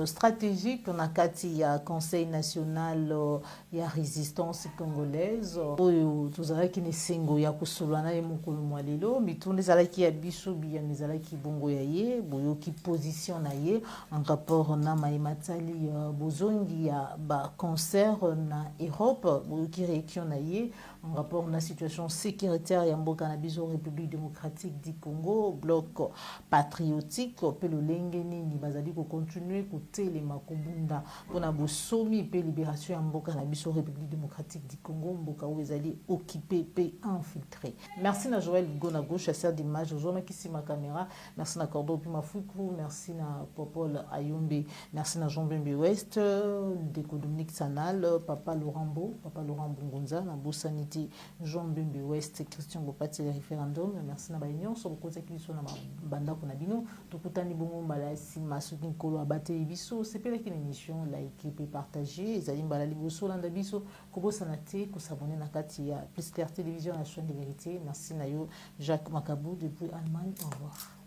stratégique on a kati ya conseil national ya résistance congolaise oyo tozalaki ne sengo ya kosolana ye mokolo mwa lelo mitunde ezalaki ya biso biyano ezalaki bongo ya ye boyoki position na ye en rapport na mayematali bozongi ya baconcert na Europe boyoki réaction na ye en rapport na situation sécuritaire ya mboka na biso République démocratique du Congo bloc patriotique pe lolenge nini bazali ko continuer ko telema kobunda pona bosomi pe libération ya mboka na biso République démocratique du Congo mboka où ezali occupé pe infiltré. Merci na Joël Gona gauche chasseur d'image ozoma kisima caméra, merci na Cordo Pima Fuku, merci na Popol Ayombe, merci na Jean Bembe West, Déco Dominique Sanal, Papa Laurent Bongonza na Bosani Jean Bembe West, Christian Bopati le référendum, merci na baignon sur côté qui sont na banda ko na bino tokutani bongo malasi masuki nkolo abate biso sepela ki émission like et partager ezali mbala liboso landa biso kobosana te ko s'abonner na kati ya Plus Clair Télévision la chaîne de vérité. Merci na yo Jacques Makabou depuis Allemagne. Au revoir.